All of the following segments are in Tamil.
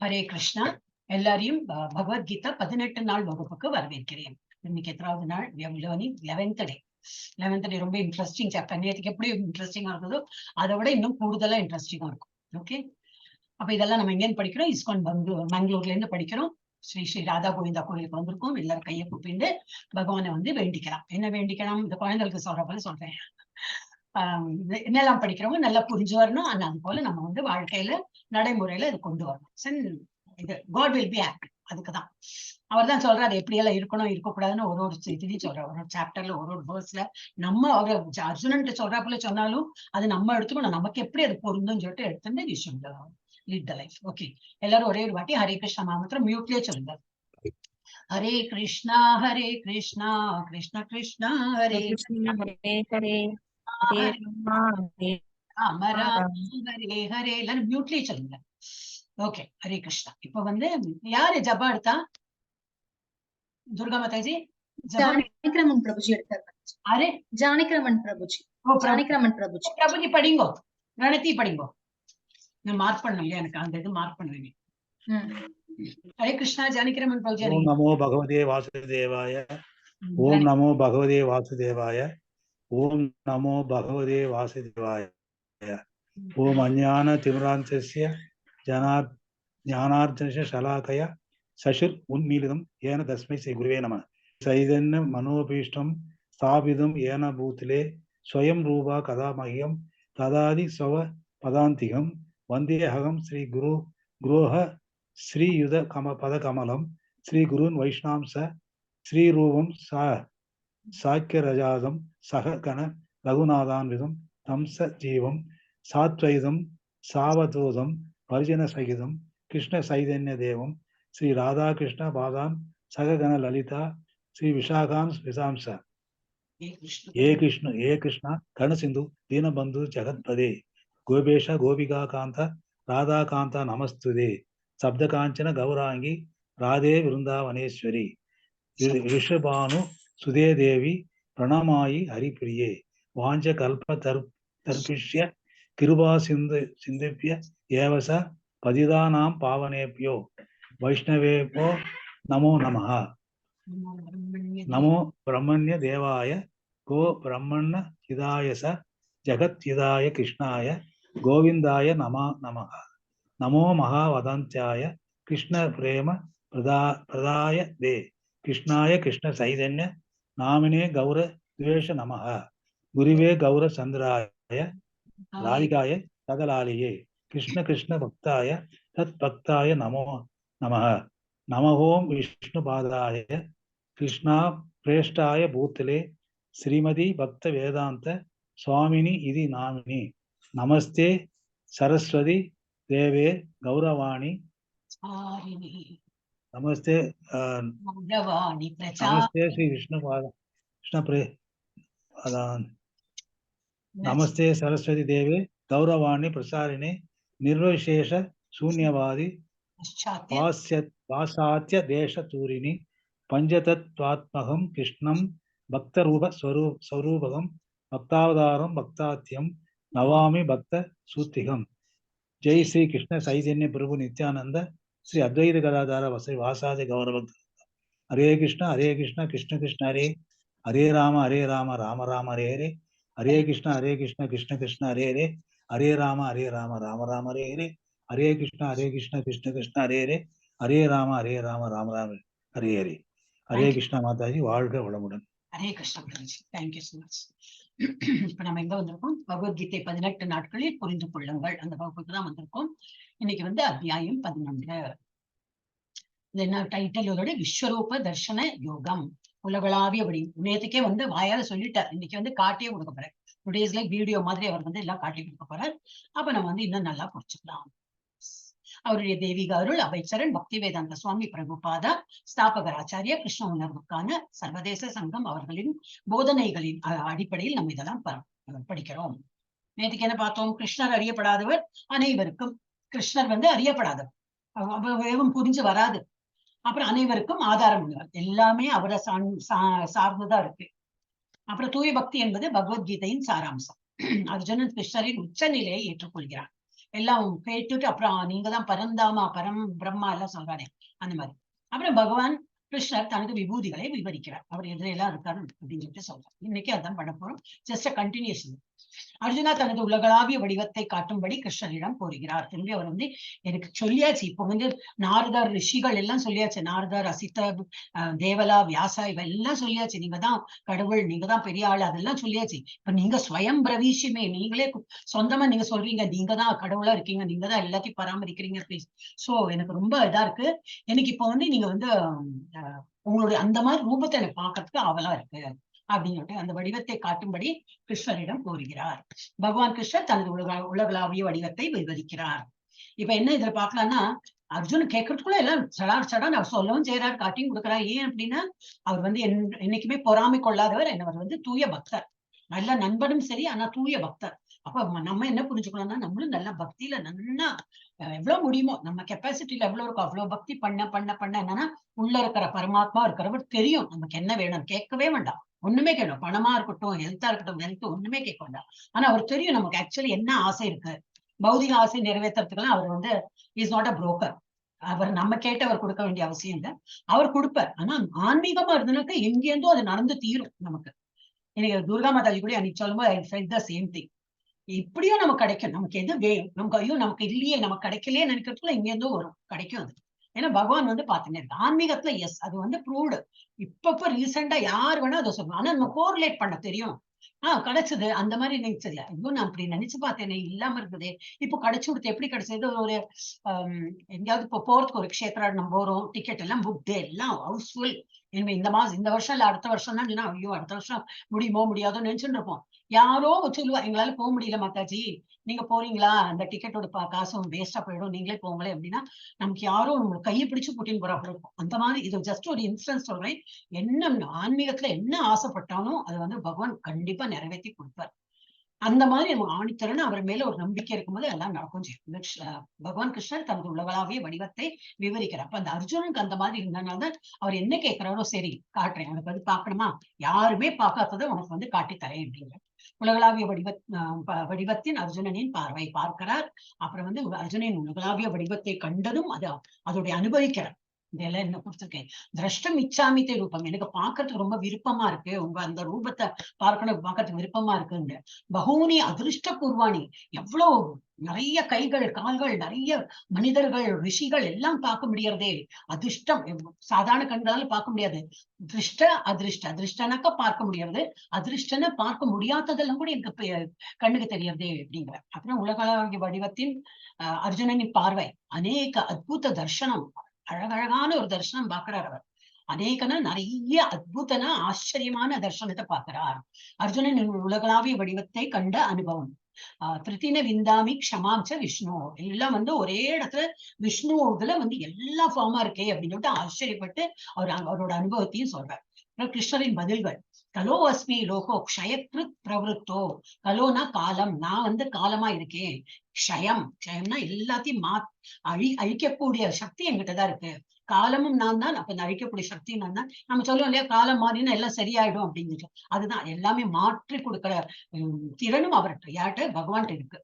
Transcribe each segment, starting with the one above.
ஹரே கிருஷ்ணா. எல்லாரையும் பகவத்கீதா 18 நாள் வகுப்புக்கு வரவேற்கிறேன். இன்னைக்கு எத்தனாவது நாள்? we are learning 11th day. 11th day ரொம்ப இன்ட்ரெஸ்டிங் சாப்டர். நேற்றுக்கு எப்படி இன்ட்ரெஸ்டிங்கா இருந்ததோ அதை விட இன்னும் கூடுதலா இன்ட்ரெஸ்டிங்கா இருக்கும். ஓகே, அப்ப இதெல்லாம் நம்ம எங்கேன்னு படிக்கிறோம்? இஸ்கான் மங்களூர்ல இருந்து படிக்கிறோம். ஸ்ரீ ஸ்ரீ ராதா கோவிந்தா கோயிலுக்கு வந்திருக்கோம். எல்லாரும் கையை கூப்பிட்டு பகவானை வந்து வேண்டிக்கலாம். என்ன வேண்டிக்கலாம்? இந்த குழந்தைகளுக்கு சொல்ற போல சொல்றேன். என்னெல்லாம் படிக்கிறோமோ நல்லா புரிஞ்சு வரணும். ஆனா அது போல நம்ம வந்து வாழ்க்கையில நடைமுறையில இது கொண்டு வரணும். இது காட் வில் பி ஹாப்பி. அதுக்குதான் அவர் தான் சொல்றாரு அது எப்படி எல்லாம் இருக்கணும் இருக்கக்கூடாதுன்னு ஒரு இதுலையும் சொல்றாரு. ஒரு சாப்டர்ல ஒரு வேர்ஸ்ல நம்ம அவர் அர்ஜுனன் சொல்றாப்புல சொன்னாலும் அது நம்ம எடுத்துக்கணும். நமக்கு எப்படி அது பொருந்தும்னு சொல்லிட்டு எடுத்துட்டு விஷயம் லீட் த லைஃப். ஓகே, எல்லாரும் ஒரே ஒரு வாட்டி ஹரே கிருஷ்ணா மாத்திரம் மியூட்லயே சொல்லுங்க. ஹரே கிருஷ்ணா கிருஷ்ணா கிருஷ்ணா ஹரே ஹரே ஹரே ஹரே எல்லாரும் மியூட்லயே சொல்லுங்க. ஓகே, ஹரே கிருஷ்ணா. இப்ப வந்து யாரு ஜபா எடுத்தா? துர்கா மாதாஜி ஜானகிரமன் பிரபுஜி எடுத்தார். அரே ஜானகிரமன் பிரபுஜி. ஜானகிரமன் பிரபுஜி. பிரபுஜி படிங்கோ, ரணத்தி படிங்கோ. நான் மார்க் பண்ணல, எனக்கு அந்த இது மார்க் பண்ணுவீங்க. ஹரே கிருஷ்ணா. ஜானகிரமன் பிரபுஜி. ஓம் நமோ பகவதே வாசுதேவாய. ஓம் நமோ பகவதே வாசுதேவாய. ஓம் நமோ பகவதே வாசுதேவாய. ஓம் அஞ்ஞான திமிராந்தஸ்ய ஞானார்ஜனஸ்ய ஷலாகய சசுர் உன்மீலிதம் ஏன தஸ்மை ஸ்ரீ குருவே நம. சைதன்ய மனோபீஷ்டம் ஸ்தாபிதம் ஏன பூத்திலே ஸ்வயம் ரூபா கதாமஹ்யம் ததாதி ஸ்வ பதாந்திகம் வந்தேஹகம் ஸ்ரீ குரோஹ ஸ்ரீயுத பதகமலம் ஸ்ரீ குருன் வைஷ்ணாம்ச ஸ்ரீரூபம் சாக்கியரஜாதம் சக கண ரகுநாதான்விதம் தம்ச ஜீவம் சாத்வைதம் சாவதோதம் பரிஜன சகிதம் கிருஷ்ண சைதன்ய தேவம் ஸ்ரீ ராதாகிருஷ்ண பாதான் சககண லலிதா ஸ்ரீ விஷாகாம் விசாம்ச. ஏ கிருஷ்ண கர்ண சிந்து தீனபந்து ஜெகத்பதே கோபேஷ கோபிகா காந்த ராதா காந்தா நமஸ்துதே சப்த காஞ்சன கௌராங்கி ராதே விருந்தாவனேஸ்வரி ரிஷபானு சுதே தேவி பிரணமாயி ஹரிப்பிரியே வாஞ்ச கல்ப தர்பிஷ்ய கிருபா சிந்திப்பிய ஏவச பதிதானாம் பாவனேபியோ வைஷ்ணவேபோ நமோ நமஹ. நமோ பிரம்மண்ய தேவாய கோ பிரம்மண்ண ஹிதாயச ஜகத் ஹிதாய கிருஷ்ணாய கோவிந்தாய நமஹ. நமோ மகாவதந்தியாய கிருஷ்ண பிரேம பிரதாய தே கிருஷ்ணாய கிருஷ்ண சைதன்ய நாமினே கௌர துவேஷ நமஹ. குருவே கௌர சந்திராய ராதிகாய சகலாலியே கிருஷ்ண கிருஷ்ண பக்தாய தத் பக்தாய நமோ நமஹ. நமஹோம் விஷ்ணு பாதாய கிருஷ்ணா பிரேஷ்டாய பூத்தலே ஸ்ரீமதி பக்த வேதாந்த சுவாமினி இது நாமினி. நமஸ்தே சரஸ்வதி தேவே கௌரவாணி. நமஸ்தே நமஸ்தே ஸ்ரீ விஷ்ணு நமஸ்தே சரஸ்வதி தேவே கௌரவாணி பிரசாரிணி நிர்விசேஷ சூன்யவாதி பாசாத்திய தேச தூரிணி பஞ்சதத்வாத்மகம் கிருஷ்ணம் பக்தரூப ஸ்வரூபகம் பக்தாவதாரம் பக்தாத்தியம் நவாமி பக்த சூத்திகம். ஜெய் ஸ்ரீ கிருஷ்ண சைதன்ய பிரபு நித்யானந்த ஸ்ரீ அத்வைத கதாதார வாசாதி கௌரவ. ஹரே கிருஷ்ண கிருஷ்ண கிருஷ்ண ஹரே ஹரே ராம ராம ராம ஹரே ஹரே. ஹரே கிருஷ்ண கிருஷ்ண கிருஷ்ண ஹரே ஹரே. ஹரே ராம ராம ராம ஹரே ஹரே. ஹரே கிருஷ்ண கிருஷ்ண கிருஷ்ண ஹரே ஹரே. ஹரே ராம ராம ராம ஹரே ஹரே. ஹரே கிருஷ்ணா மாதாஜி, வாழ்க வளமுடன். Hare Krishna Mataji, thank you so much. இப்ப நம்ம எங்க வந்திருக்கோம்? பகவத்கீதை 18 நாட்களில் புரிந்து கொள்ளுங்கள் அந்த வகுப்புக்கு தான் வந்திருக்கோம். இன்னைக்கு வந்து அத்தியாயம் 11. என்ன டைட்டில்? இதோட விஸ்வரூப தர்ஷன யோகம், உலகளாவிய வடி. நேற்றுக்கே வந்து வாயால சொல்லிட்டார், இன்னைக்கு வந்து காட்டியே கொடுக்க போறார். டுடேஸ்ல வீடியோ மாதிரி அவர் வந்து எல்லாம் காட்டி கொடுக்க போறார். அப்ப நம்ம வந்து இன்னும் நல்லா புரிச்சுக்கலாம். அவருடைய தெய்வீக அருள் அபைச்சரன் பக்தி வேதாந்த சுவாமி பிரபுபாதா ஸ்தாபகர் ஆச்சாரிய கிருஷ்ண உணர்வுக்கான சர்வதேச சங்கம் அவர்களின் போதனைகளின் அடிப்படையில் நம்ம இதெல்லாம் படிக்கிறோம். நேற்றுக்கு என்ன பார்த்தோம்? கிருஷ்ணர் அறியப்படாதவர் அனைவருக்கும். கிருஷ்ணர் வந்து அறியப்படாதவர், வேகம் புரிஞ்சு வராது. அப்புறம் அனைவருக்கும் ஆதாரம் உள்ளவர், எல்லாமே அவரை சார்ந்துதான் இருக்கு. அப்புறம் தூய பக்தி என்பது பகவத்கீதையின் சாராம்சம். அர்ஜுனன் கிருஷ்ணரின் உச்ச நிலையை ஏற்றுக்கொள்கிறான். எல்லாம் கேட்டுட்டு அப்புறம் நீங்க தான் பரந்தாமா பரம் பிரம்மா எல்லாம் சொல்றானே அந்த மாதிரி. அப்புறம் பகவான் கிருஷ்ணர் தனது விபூதிகளை விவரிக்கிறார். அவர் எதிரெல்லாம் இருக்காரு அப்படின்னு சொல்லிட்டு சொல்றார். இன்னைக்கு அதான் பண்ண போறோம். Just a continuation. அர்ஜுனா தனது உலகளாவிய வடிவத்தை காட்டும்படி கிருஷ்ணரிடம் கோருகிறார். திரும்பி அவர் வந்து எனக்கு சொல்லியாச்சு. இப்போ வந்து நாரதர் ரிஷிகள் எல்லாம் சொல்லியாச்சு. நாரதர், அசித்த, தேவலா, வியாசா இவெல்லாம் சொல்லியாச்சு. நீங்க தான் கடவுள், நீங்க தான் பெரிய ஆள், அதெல்லாம் சொல்லியாச்சு. இப்ப நீங்க ஸ்வயம் பிரவீஷமே, நீங்களே சொந்தமா நீங்க சொல்றீங்க, நீங்க தான் கடவுளா இருக்கீங்க, நீங்க தான் எல்லாத்தையும் பராமரிக்கிறீங்க. ப்ளீஸ். சோ எனக்கு ரொம்ப இதா இருக்கு. எனக்கு இப்ப வந்து நீங்க வந்து உங்களுடைய அந்த மாதிரி ரூபத்தை எனக்கு பார்க்கறதுக்கு ஆவலா இருக்கு அப்படின்னு சொல்லிட்டு அந்த வடிவத்தை காட்டும்படி கிருஷ்ணரிடம் கோருகிறார். பகவான் கிருஷ்ணர் தனது உலகளாவிய வடிவத்தை விவரிக்கிறார். இப்ப என்ன இதுல பாக்கலாம்னா, அர்ஜுன் கேட்கறதுக்குள்ள எல்லாம் சடான்னு அவர் சொல்லவும் செய்யறாரு, காட்டியும் கொடுக்குறாரு. ஏன் அப்படின்னா அவர் வந்து என்னைக்குமே பொறாமை கொள்ளாதவர், அவர் வந்து தூய பக்தர், நல்ல நண்பனும் சரி, ஆனா தூய பக்தர். அப்ப நம்ம என்ன புரிஞ்சுக்கணும்னா, நம்மளும் நல்ல பக்தியில நல்லா எவ்வளவு முடியுமோ நம்ம கெப்பாசிட்டியில எவ்வளவு இருக்கும் அவ்வளவு பக்தி பண்ண பண்ண பண்ண என்னன்னா உள்ள இருக்கிற பரமாத்மா இருக்கிறவர் தெரியும் நமக்கு என்ன வேணும், கேட்கவே வேண்டாம். ஒண்ணுமே கேட்கணும், பணமா இருக்கட்டும், ஹெல்த்தா இருக்கட்டும், ஹெல்த் ஒண்ணுமே கேட்க வேண்டாம். ஆனா அவர் தெரியும் நமக்கு ஆக்சுவலி என்ன ஆசை இருக்கு. பௌதிக ஆசை நிறைவேற்றுறதுக்கெல்லாம் அவர் வந்து இஸ் நாட் அ புரோக்கர். அவர் நம்ம கேட்டவர் கொடுக்க வேண்டிய அவசியம் இல்லை, அவர் கொடுப்பார். ஆனா ஆன்மீகமா இருந்தனாக்கா எங்கேருந்தோ அது நடந்து தீரும் நமக்கு. எனக்கு துர்கா மாதாஜி கூட அன்னைக்கு சொல்லும்போது I felt the same thing. இப்படியும் நமக்கு கிடைக்கும், நமக்கு எது வேணும், நமக்கு ஐயோ நமக்கு இல்லையே, நமக்கு கிடைக்கலையே நினைக்கிறதுக்குள்ள இங்க இருந்தும் வரும், கிடைக்கும் அது. ஏன்னா பகவான் வந்து பாத்துங்க ஆன்மீகத்துல எஸ் அது வந்து ப்ரூவ்டு. இப்ப ரீசெண்டா யார் வேணா அதை சொல்லணும், ஆனா நம்ம கோரிலேட் பண்ண தெரியும். கிடைச்சது அந்த மாதிரி நினைச்சது ஐயோ நான் அப்படி நினைச்சு பார்த்தேனே, இல்லாம இருக்குதே, இப்போ கிடைச்சு கொடுத்து எப்படி கிடைச்சது. ஒரு எங்கேயாவது இப்போ போறதுக்கு ஒரு க்ஷேத்ரா நம்ம போறோம், டிக்கெட் எல்லாம் புக் எல்லாம் ஹவுஸ்ஃபுல். இனிமே இந்த மாசம் இந்த வருஷம் இல்ல அடுத்த வருஷம் தான், ஐயோ அடுத்த வருஷம் முடியுமோ முடியாதோ நினைச்சுட்டு இருப்போம். யாரோ சொல்லுவா எங்களால போக முடியல மாதாஜி, நீங்க போறீங்களா, அந்த டிக்கெட்டோட காசும் வேஸ்டா போயிடும், நீங்களே போங்களே அப்படின்னா நமக்கு யாரோ உங்களுக்கு கையை பிடிச்சு கூட்டின்னு போறா இருக்கும். அந்த மாதிரி இது ஜஸ்ட் ஒரு இன்ஸ்டன்ஸ் சொல்றேன். என்ன ஆன்மீகத்துல என்ன ஆசைப்பட்டாலும் அது வந்து பகவான் கண்டிப்பா நிறைவேற்றி கொடுப்பார். அந்த மாதிரி நம்ம ஆணித்தரன்னு அவர் மேல ஒரு நம்பிக்கை இருக்கும்போது எல்லாம் நடக்கும் செய்யும். பகவான் கிருஷ்ணர் தனது உலகளாவிய வடிவத்தை விவரிக்கிறார். அப்ப அந்த அர்ஜுனனுக்கு அந்த மாதிரி இருந்தனால்தான் அவர் என்ன கேட்கிறாரோ சரி காட்டுறேன், உனக்கு வந்து பார்க்கணுமா, யாருமே பார்க்காததை உனக்கு வந்து காட்டி தரேன் அப்படிங்கிற உலகளாவிய வடிவத்தின் அர்ஜுனனின் பார்வை பார்க்கிறார். அப்புறம் வந்து அர்ஜுனனின் உலகளாவிய வடிவத்தை கண்டதும் அதோடைய அனுபவிக்கிறார். இதெல்லாம் என்ன கொடுத்துருக்கேன், திரஷ்டம் இச்சாமித்தை ரூபம், எனக்கு பார்க்கறதுக்கு ரொம்ப விருப்பமா இருக்கு, உங்க அந்த ரூபத்தை பார்க்கறதுக்கு விருப்பமா இருக்குங்க. பகூனி அதிருஷ்ட பூர்வாணி, எவ்வளவு நிறைய கைகள் கால்கள், நிறைய மனிதர்கள் ரிஷிகள் எல்லாம் பார்க்க முடியறதே. அதிர்ஷ்டம் சாதாரண கண்களால பார்க்க முடியாது, திருஷ்ட அதிருஷ்ட, அதிருஷ்டனாக்கா பார்க்க முடியாது, அதிருஷ்டன பார்க்க முடியாததெல்லாம் கூட எனக்கு கண்ணுக்கு தெரியறதே அப்படிங்கிற. அப்புறம் உலக வடிவத்தின் அர்ஜுனனின் பார்வை அநேக அத்புத தர்சனம், அழகழகான ஒரு தரிசனம் பார்க்கிறார் அவர். அநேகனா நிறைய அத்புதனா ஆச்சரியமான தர்சனத்தை பார்க்கிறார். அர்ஜுனன் உலகளாவிய வடிவத்தை கண்ட அனுபவம். திருத்தின விந்தாமி க்ஷமாம்ச விஷ்ணு, எல்லாம் வந்து ஒரே இடத்துல விஷ்ணு இதுல வந்து எல்லா ஃபார்மா இருக்கே அப்படின்னு சொல்லிட்டு ஆச்சரியப்பட்டு அவரோட அனுபவத்தையும் சொல்றார். கிருஷ்ணரின் பதில்கள். கலோ அஸ்மி லோகோ க்ஷயக்ருத் பிரவருத்தோ, கலோனா காலம், நான் வந்து காலமா இருக்கேன். க்ஷயம்னா எல்லாத்தையும் அழிக்கக்கூடிய சக்தி என்கிட்டதான் இருக்கு. காலமும் நான் தான், அப்ப இந்த அழிக்கக்கூடிய சக்தி நான் தான். நம்ம சொல்லுவோம் இல்லையா, காலம் மாறினா எல்லாம் சரியாயிடும் அப்படின்னு. அதுதான் எல்லாமே மாற்றி கொடுக்கிற திறனும் அவர்கிட்ட யார்கிட்ட, பகவான்கிட்ட இருக்கு.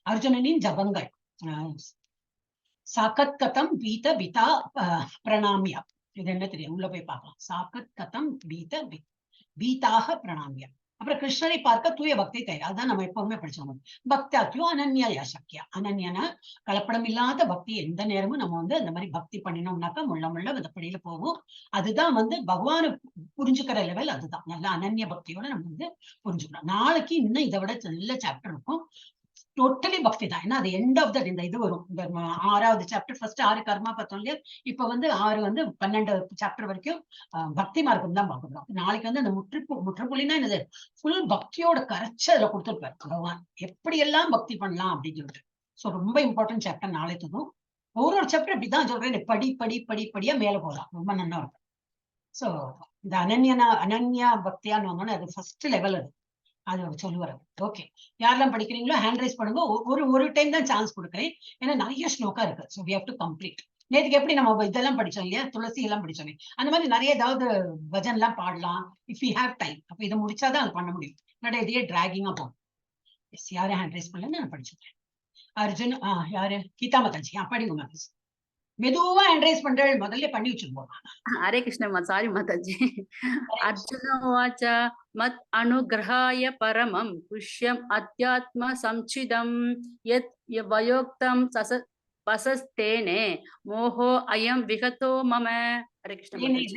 அர்ஜுனனின் ஜபங்கள். சாக்கத் கதம் பீத பிதா பிரணாமியா, இது என்ன தெரியும், உள்ள போய் பார்க்கலாம். சாக்கத் கதம் பீதாக பிரணாமியா. அப்புறம் கிருஷ்ணரை பார்க்க தூய பக்தி தேவை, அதுதான் நம்ம எப்பவுமே படிச்சோம். பக்தாக்கியோ அனன்யா யாசக்கியா, அனன்யனா கலப்படம் இல்லாத பக்தி. எந்த நேரமும் நம்ம வந்து அந்த மாதிரி பக்தி பண்ணினோம்னாக்கா முள்ள விதப்படியில போகும். அதுதான் வந்து பகவானை புரிஞ்சுக்கிற லெவல், அதுதான் நல்ல அனன்ய பக்தியோட நம்ம வந்து புரிஞ்சுக்கணும். நாளைக்கு இன்னும் இதை விட நல்ல சாப்டர் இருக்கும், டோட்டலி பக்தி தான். ஏன்னா அது எண்ட் ஆஃப் த இந்த இது வரும், இந்த 6வது சாப்டர். ஃபர்ஸ்ட் 6 கர்மா பார்த்தோம் இல்லையா, இப்ப வந்து 6 வந்து 12 சாப்டர் வரைக்கும் பக்தி மார்க்கம் தான் பார்க்கணும். நாளைக்கு வந்து அந்த முற்றுப்புள்ளினா என்னது, ஃபுல் பக்தியோட கரைச்சு அதுல கொடுத்துருப்பாரு பகவான், எப்படி எல்லாம் பக்தி பண்ணலாம் அப்படின்னு சொல்லிட்டு. சோ ரொம்ப இம்பார்ட்டன்ட் சாப்டர் நாளைக்கு. ஒரு சாப்டர் இப்படிதான் சொல்றேன், படிப்படியா மேல போகலாம், ரொம்ப நல்லா இருக்கும். சோ இந்த அனன்யா பக்தியான்னு வந்தோன்னா அது ஃபர்ஸ்ட் லெவல், அது சொல்லுவாரு. ஓகே, யாரெல்லாம் படிக்கிறீங்களோ ஹேண்ட் ரைஸ் பண்ணுங்க. ஒரு டைம் தான் சான்ஸ் கொடுக்குறேன், ஏன்னா நிறைய ஸ்லோகா இருக்கு. So we have to complete. நேற்றுக்கு எப்படி நம்ம இதெல்லாம் படிச்சோம் இல்லையா, துளசி எல்லாம் படிச்சோமே, அந்த மாதிரி நிறைய ஏதாவது பஜன் எல்லாம் பாடலாம் இஃப் யூ ஹேவ் டைம். அப்ப இதை முடிச்சாதான் அது பண்ண முடியும், இல்லாட்டி இதையே டிராகிங்கா போகும். யாரும் ஹேண்ட் ரைஸ் பண்ணல, நான் படிச்சுக்கிறேன். அர்ஜுன் யாரு கீதா மாதாஜி படிங்க மாதாஜி. மெதுவா என்ரைஸ் பண்றேன், முதல்ல பண்ணி வச்சிருப்போம். हरे कृष्ण सारी माताजी। अर्जुन उवाच मत् अनुग्रहाय परमं पुष्यम् अध्यात्म संचिदं यत् वयोक्तं वसस्तेने मोहो अयं विगतो मम। हरे कृष्ण माताजी।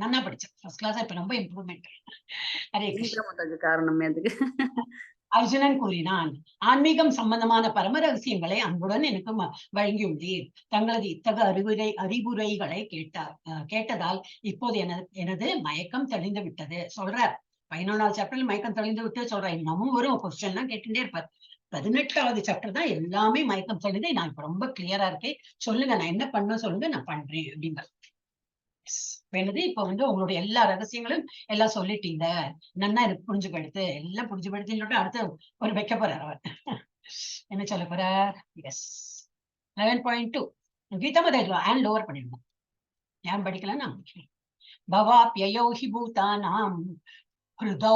நல்லா படிச்சேன், ஃபர்ஸ்ட் கிளாஸ். இப்ப ரொம்ப இம்ப்ரூவ்மெண்ட். ஹரே கிருஷ்ண மாதாஜி. காரணம் எதுக்கு? அர்ஜுனன் கூறினான், ஆன்மீகம் சம்பந்தமான பரம ரகசியங்களை அன்புடன் எனக்கு வழங்கியுள்ளீர். தங்களது இத்தகைய அறிவுரைகளை கேட்டதால் இப்போது எனது மயக்கம் தெளிந்து விட்டது. சொல்றார் 11வது சாப்டர்ல மயக்கம் தெளிந்து விட்டு சொல்றேன். இன்னமும் வரும் கொஸ்டின் எல்லாம் கேட்டுட்டே இருப்பார். 18வது சாப்டர் தான் எல்லாமே மயக்கம் தெளிந்து. நான் இப்ப ரொம்ப கிளியரா இருக்கேன், சொல்லுங்க நான் என்ன பண்ண சொல்லுங்க, நான் பண்றேன் அப்படிங்கிற. இப்ப உங்களுடைய எல்லா ரகசியங்களும் எல்லாம் சொல்லிட்டீங்க, நன்னா எனக்கு புரிஞ்சு போயிடுத்து, எல்லாம் புரிஞ்சு போயிடுதுன்னு சொல்லிட்டு அடுத்து ஒரு வைக்க போறார் அவர். என்ன சொல்ல போறார்? Yes 11.2 Gita Mataji hand over பண்ணிடணும். யாரும் படிக்கலாம், நான் படிக்கிறேன். பவாப்யயோ ஹி பூதானாம் ஹிருதோ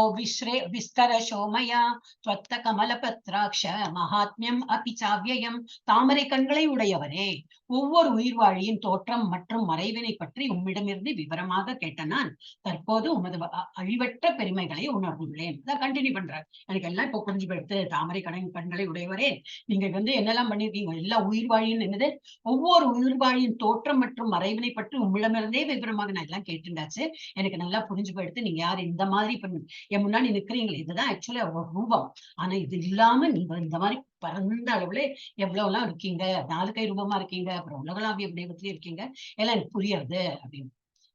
விஸ்தரசோ மயா த்வத்த கமலபத்ராக்ஷ மகாத்மியம் அபி சாவ்யயம். தாமரை கண்களை உடையவரே, ஒவ்வொரு உயிர்வாழியின் தோற்றம் மற்றும் மறைவினை பற்றி உம்மிடமிருந்து விவரமாக கேட்ட நான் தற்போது உமது அழிவற்ற பெருமைகளை உணர்ந்துள்ளேன். இதான் கண்டினியூ பண்றார். எனக்கு எல்லாம் இப்போ புரிஞ்சு போயிடுத்து. தாமரை கண்களை உடையவரே, நீங்க என்னெல்லாம் பண்ணிருக்கீங்க, எல்லா உயிர்வாழியும் என்னது, ஒவ்வொரு உயிர்வாழியின் தோற்றம் மற்றும் மறைவினை பற்றி உம்மிடமிருந்தே விவரமாக நான் எல்லாம் கேட்டுண்டாச்சு. எனக்கு நல்லா புரிஞ்சு போயிடுத்து. நீங்க யாரு இந்த மாதிரி என் முன்னாடி நிக்கிறீங்களே, இதுதான் ஆக்சுவலி அவரோட ரூபம். ஆனா இது இல்லாம நீங்க இந்த மாதிரி பரந்த அளவுல எவ்வளவு எல்லாம் இருக்கீங்க, 4 கை ரூபமா இருக்கீங்க, அப்புறம் உலகளாவிய வடிவத்திலே இருக்கீங்க, எல்லாம் எனக்கு புரியுது அப்படின்னு.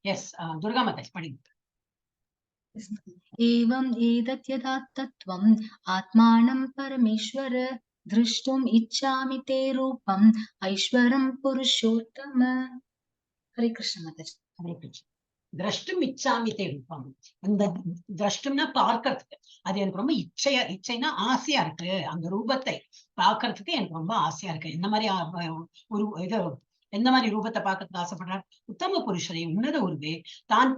எஸ் துர்கா மாதாஜி படிங்க. एवम् एतद्यथा तत्त्वम् आत्मानं परमेश्वर द्रष्टुम् इच्छामि ते रूपम् ऐश्वरं पुरुषोत्तम. हरे कृष्ण माताजी. हरे कृष्ण. திரஷ்டும் இச்சாமி தே ரூபம். அந்த திரஷ்டும்னா பார்க்கறதுக்கு, அது எனக்கு ரொம்ப இச்சைனா ஆசையா இருக்கு. அந்த ரூபத்தை பார்க்கறதுக்கு எனக்கு ரொம்ப ஆசையா இருக்கு. இந்த மாதிரி ஒரு இது எந்த மாதிரி ரூபத்தை பார்க்கறதுக்கு ஆசைப்படுறார்? உத்தம புருஷரை, உன்னத உருவே தான்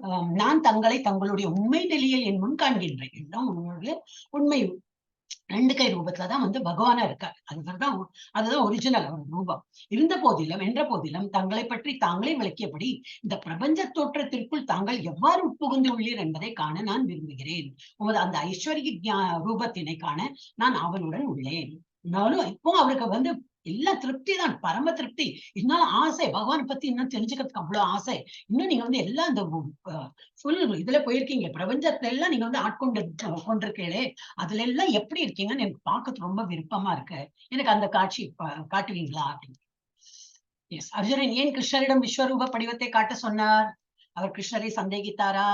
நான் தங்களை தங்களுடைய உண்மை நிலையில் என் முன் காண்கின்றேன். இதுதான் உங்களுடைய உண்மை. 2 கை ரூபத்துலதான் பகவானா இருக்காரு. அதுதான் ஒரிஜினல் ரூபம். என்ற போதிலும் தங்களை பற்றி தாங்களே விளக்கியபடி இந்த பிரபஞ்ச தோற்றத்திற்குள் தாங்கள் எவ்வாறு உட்புகுந்து உள்ளீர் என்பதை காண நான் விரும்புகிறேன். உமது அந்த ஐஸ்வர்ய ரூபத்தினை காண நான் அவனுடன் உள்ளேன். இப்போ அவருக்கு எல்லாம் திருப்தி தான், பரம திருப்தி. இருந்தாலும் ஆசை, பகவானை பத்தி இன்னும் தெரிஞ்சுக்கிறதுக்கு அவ்வளவு ஆசை. இன்னும் நீங்க எல்லாம் இந்த ஃபுல் இதுல போயிருக்கீங்க, பிரபஞ்சத்துல எல்லாம் நீங்க கொண்டிருக்கீங்களே, அதுல எல்லாம் எப்படி இருக்கீங்கன்னு எனக்கு பார்க்கறது ரொம்ப விருப்பமா இருக்கு. எனக்கு அந்த காட்சி காட்டுவீங்களா அப்படின்னு. எஸ் அர்ஜுனன் ஏன் கிருஷ்ணரிடம் விஸ்வரூப படிவத்தை காட்ட சொன்னார்? அவர் கிருஷ்ணரை சந்தேகித்தாரா?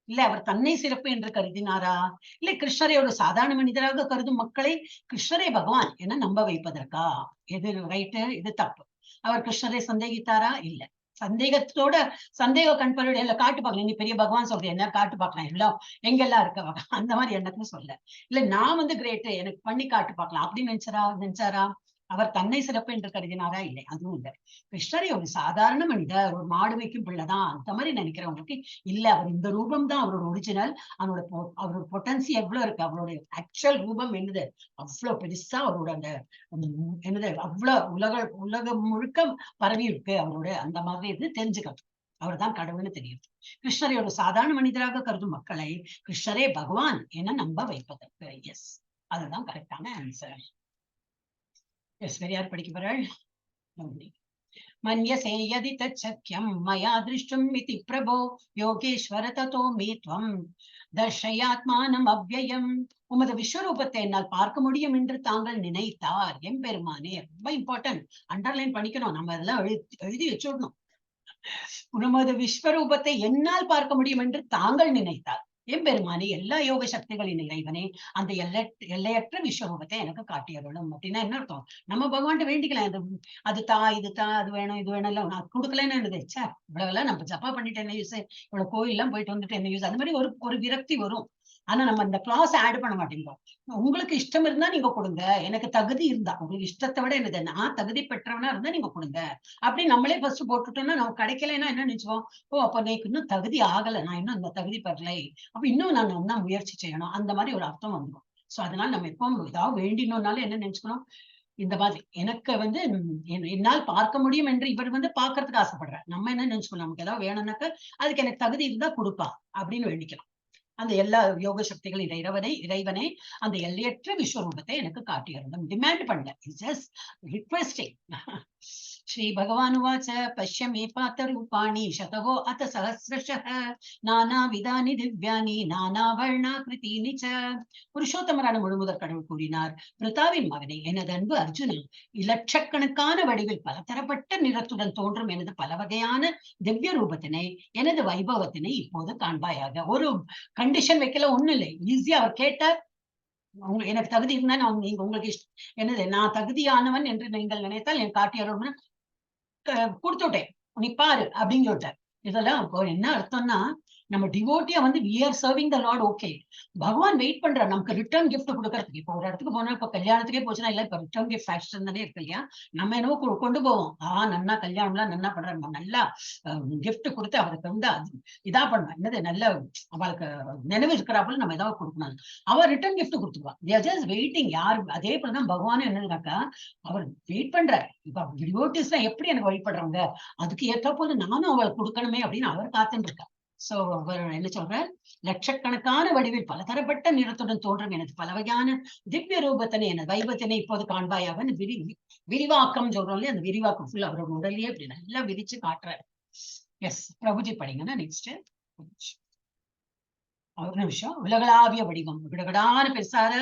இல்ல அவர் தன்னை சிறப்பு என்று கருதினாரா? இல்ல கிருஷ்ணரை ஒரு சாதாரண மனிதராக கருதும் மக்களை கிருஷ்ணரே பகவான் என நம்ப வைப்பதற்கா? எது ரைட்டு, இது தப்பு. அவர் கிருஷ்ணரை சந்தேகித்தாரா? இல்ல. சந்தேக கண்பருடைய எல்லாம் காட்டு பார்க்கலாம். நீ பெரிய பகவான் சொல்றேன், என்ன காட்டு பார்க்கலாம், எல்லாம் எங்கெல்லாம் இருக்க அந்த மாதிரி எண்ணத்துல சொல்ல. இல்ல நான் கிரேட்டு, எனக்கு பண்ணி காட்டு பார்க்கலாம் அப்படின்னு நினைச்சாரா? அவர் தன்னை சிறப்பு என்று கருதினாரா? இல்லை, அதுவும் இல்லை. கிருஷ்ணரை ஒரு சாதாரண மனிதர், ஒரு மாடு வைக்கும் பிள்ளைதான், அந்த மாதிரி நினைக்கிறவங்களுக்கு இல்ல, அவர் இந்த ரூபம் தான் அவரோட ஒரிஜினல். அவரோட பொட்டன்சி எவ்வளவு இருக்கு, அவருடைய ஆக்சுவல் ரூபம் என்னது, அவ்வளவு பெருசா அவரோட அந்த என்னது அவ்வளவு உலகம் முழுக்க பரவி இருக்கு அவரோட. அந்த மாதிரி இது தெரிஞ்சுக்கணும். அவர் தான் கடவுள்னு தெரியும். கிருஷ்ணரை ஒரு சாதாரண மனிதராக கருதும் மக்களை கிருஷ்ணரே பகவான் என நம்ப வைப்பதற்கு. எஸ், அதுதான் கரெக்டான ஆன்சர். எஸ், வேற யார் படிக்க போறாள்? மன்யசே யதி தச்சக்யம் மயா திருஷ்டும் இதி பிரபோ யோகேஸ்வர ததோ மே த்வம் தர்ஷயாத்மானம் அவ்யயம். உமது விஸ்வரூபத்தை என்னால் பார்க்க முடியும் என்று தாங்கள் நினைத்தார். எம்பெருமானே, ரொம்ப இம்பார்ட்டன்ட், அண்டர்லைன் பண்ணிக்கணும். நம்ம அதெல்லாம் எழுதி வச்சுடணும். உமது விஸ்வரூபத்தை என்னால் பார்க்க முடியும் என்று தாங்கள் நினைத்தார். எம்பெருமானே, எல்லா யோக சக்திகளின் இறைவனே, அந்த எல்லையற்ற விஸ்வரூபத்தை எனக்கு காட்டியருளும். அப்படின்னா என்ன அர்த்தம்? நம்ம பகவான் வேண்டிக்கலாம், அது இது அது வேணும், இது வேணும், இல்ல நான் கொடுக்கலன்னு நினைச்சா இவ்வளவு எல்லாம் நம்ம ஜப்பா பண்ணிட்டு என்ன யூஸ், இவ்வளவு கோயில் எல்லாம் போயிட்டு வந்துட்டு என்ன யூஸ், அந்த மாதிரி ஒரு விரக்தி வரும். ஆனா நம்ம இந்த கிளாஸ் ஆட் பண்ண மாட்டேங்கிறோம். உங்களுக்கு இஷ்டம் இருந்தா நீங்க கொடுங்க, எனக்கு தகுதி இருந்தா, உங்களுக்கு இஷ்டத்தை விட என்னது, நான் தகுதி பெற்றவனா இருந்தா நீங்க கொடுங்க அப்படி நம்மளே ஃபர்ஸ்ட் போட்டுட்டோம்னா நமக்கு கிடைக்கலன்னா என்ன நினைச்சுவோம்? ஓ, அப்ப எனக்கு இன்னும் தகுதி ஆகல, நான் இன்னும் அந்த தகுதி பெறலை, அப்ப இன்னும் நான் முயற்சி செய்யணும், அந்த மாதிரி ஒரு அர்த்தம் வந்துடும். சோ அதனால நம்ம எப்பவும் ஏதாவது வேண்டினோம்னாலும் என்ன நினைச்சுக்கணும், இந்த மாதிரி எனக்கு வந்து என்னால் பார்க்க முடியும் என்று இவர் வந்து பார்க்கறதுக்கு ஆசைப்படுறார். நம்ம என்ன நினைச்சுக்கணும், நமக்கு ஏதாவது வேணும்னாக்க அதுக்கு எனக்கு தகுதி இருந்தா கொடுப்பா அப்படின்னு வேண்டிக்கலாம். அந்த எல்லா யோக சக்திகள் இறைவனை அந்த எல்லையற்ற விஸ்வரூபத்தை எனக்கு காட்டியிருந்தோம். டிமாண்ட் பண்ணல, ஜஸ்ட் ரிக்வெஸ்டிங். ஸ்ரீ பகவான் உவாச்ச பஷ்ய மே பாத்த ரூபாணி சதவோ அத சஹஸ்ரஷः நானா விதானி திவ்யானி நானா வர்ணாகிருதீனி ச. புருஷோத்தமரான முழுமுதற் கடவுள் கூறினார், பிருதாவின் மகனே, எனது அன்பு அர்ஜுனா, இலட்சக்கணக்கான வடிவில் பலதரப்பட்ட நிறத்துடன் தோன்றும் எனது பல வகையான திவ்ய ரூபத்தினை, எனது வைபவத்தினை இப்போது காண்பாயாக. ஒரு கண்டிஷன் வைக்கல, ஒண்ணும் இல்லை. ஈஸியா அவர் கேட்டார், எனக்கு தகுதி இருந்தா நீங்க உங்களுக்கு என்னது நான் தகுதியானவன் என்று நீங்கள் நினைத்தால் என் காட்டியாரோன்னு கொடுத்து விட்டேன், நீ பாரு அப்படின்னு சொல்லிட்டார். இதெல்லாம் என்ன அர்த்தம்னா, நம்ம டிவோட்டியா வந்து we are serving the Lord, okay. பகவான் வெயிட் பண்றார் நமக்கு ரிட்டர்ன் கிஃப்ட் கொடுக்கறதுக்கு. இப்போ ஒரு இடத்துக்கு போனா, இப்ப கல்யாணத்துக்கே போச்சுன்னா இல்ல, இப்ப ரிட்டர்ன் கிஃப்ட் ஃபேஷன் தானே இருக்கு இல்லையா? நம்ம என்னவோ கொண்டு போவோம், நன்னா கல்யாணம்லாம் நன்னா பண்றாரு, நல்லா கிஃப்ட் கொடுத்து அவருக்கு வந்து இதா பண்ணணும், என்னது நல்ல அவளுக்கு நினைவு இருக்கிறாப்புல நம்ம ஏதாவது கொடுக்கணும். அவர் ரிட்டர்ன் கிஃப்ட் கொடுத்துருவா. Just waiting. யார் அதே போலதான் பகவானும் என்னதுனாக்கா அவர் வெயிட் பண்றாரு. இப்ப டிவோட்டிஸ் எப்படி எனக்கு வழிபடுறாங்க, அதுக்கு ஏற்ற போது நானும் அவளுக்கு கொடுக்கணுமே அப்படின்னு அவர் காத்துட்டு இருக்கா. சோ அவர் என்ன சொல்றார், லட்சக்கணக்கான வடிவில் பலதரப்பட்ட நிறத்துடன் தோன்றும் எனது பல வகையான திவ்ய ரூபத்தினை, எனது வைபத்தினை இப்போது காண்பாயாக. விரிவாக்கம் சொல்றோம் இல்லையா, அந்த விரிவாக்கம் ஃபுல் அவரோட உடலையே அப்படி நல்லா விரிச்சு காட்டுறாரு. எஸ், பிரபுஜி படிங்கன்னா நெக்ஸ்ட். ஒரு நிமிஷம். உலகளாவிய வடிவம், விடகடான பெருசார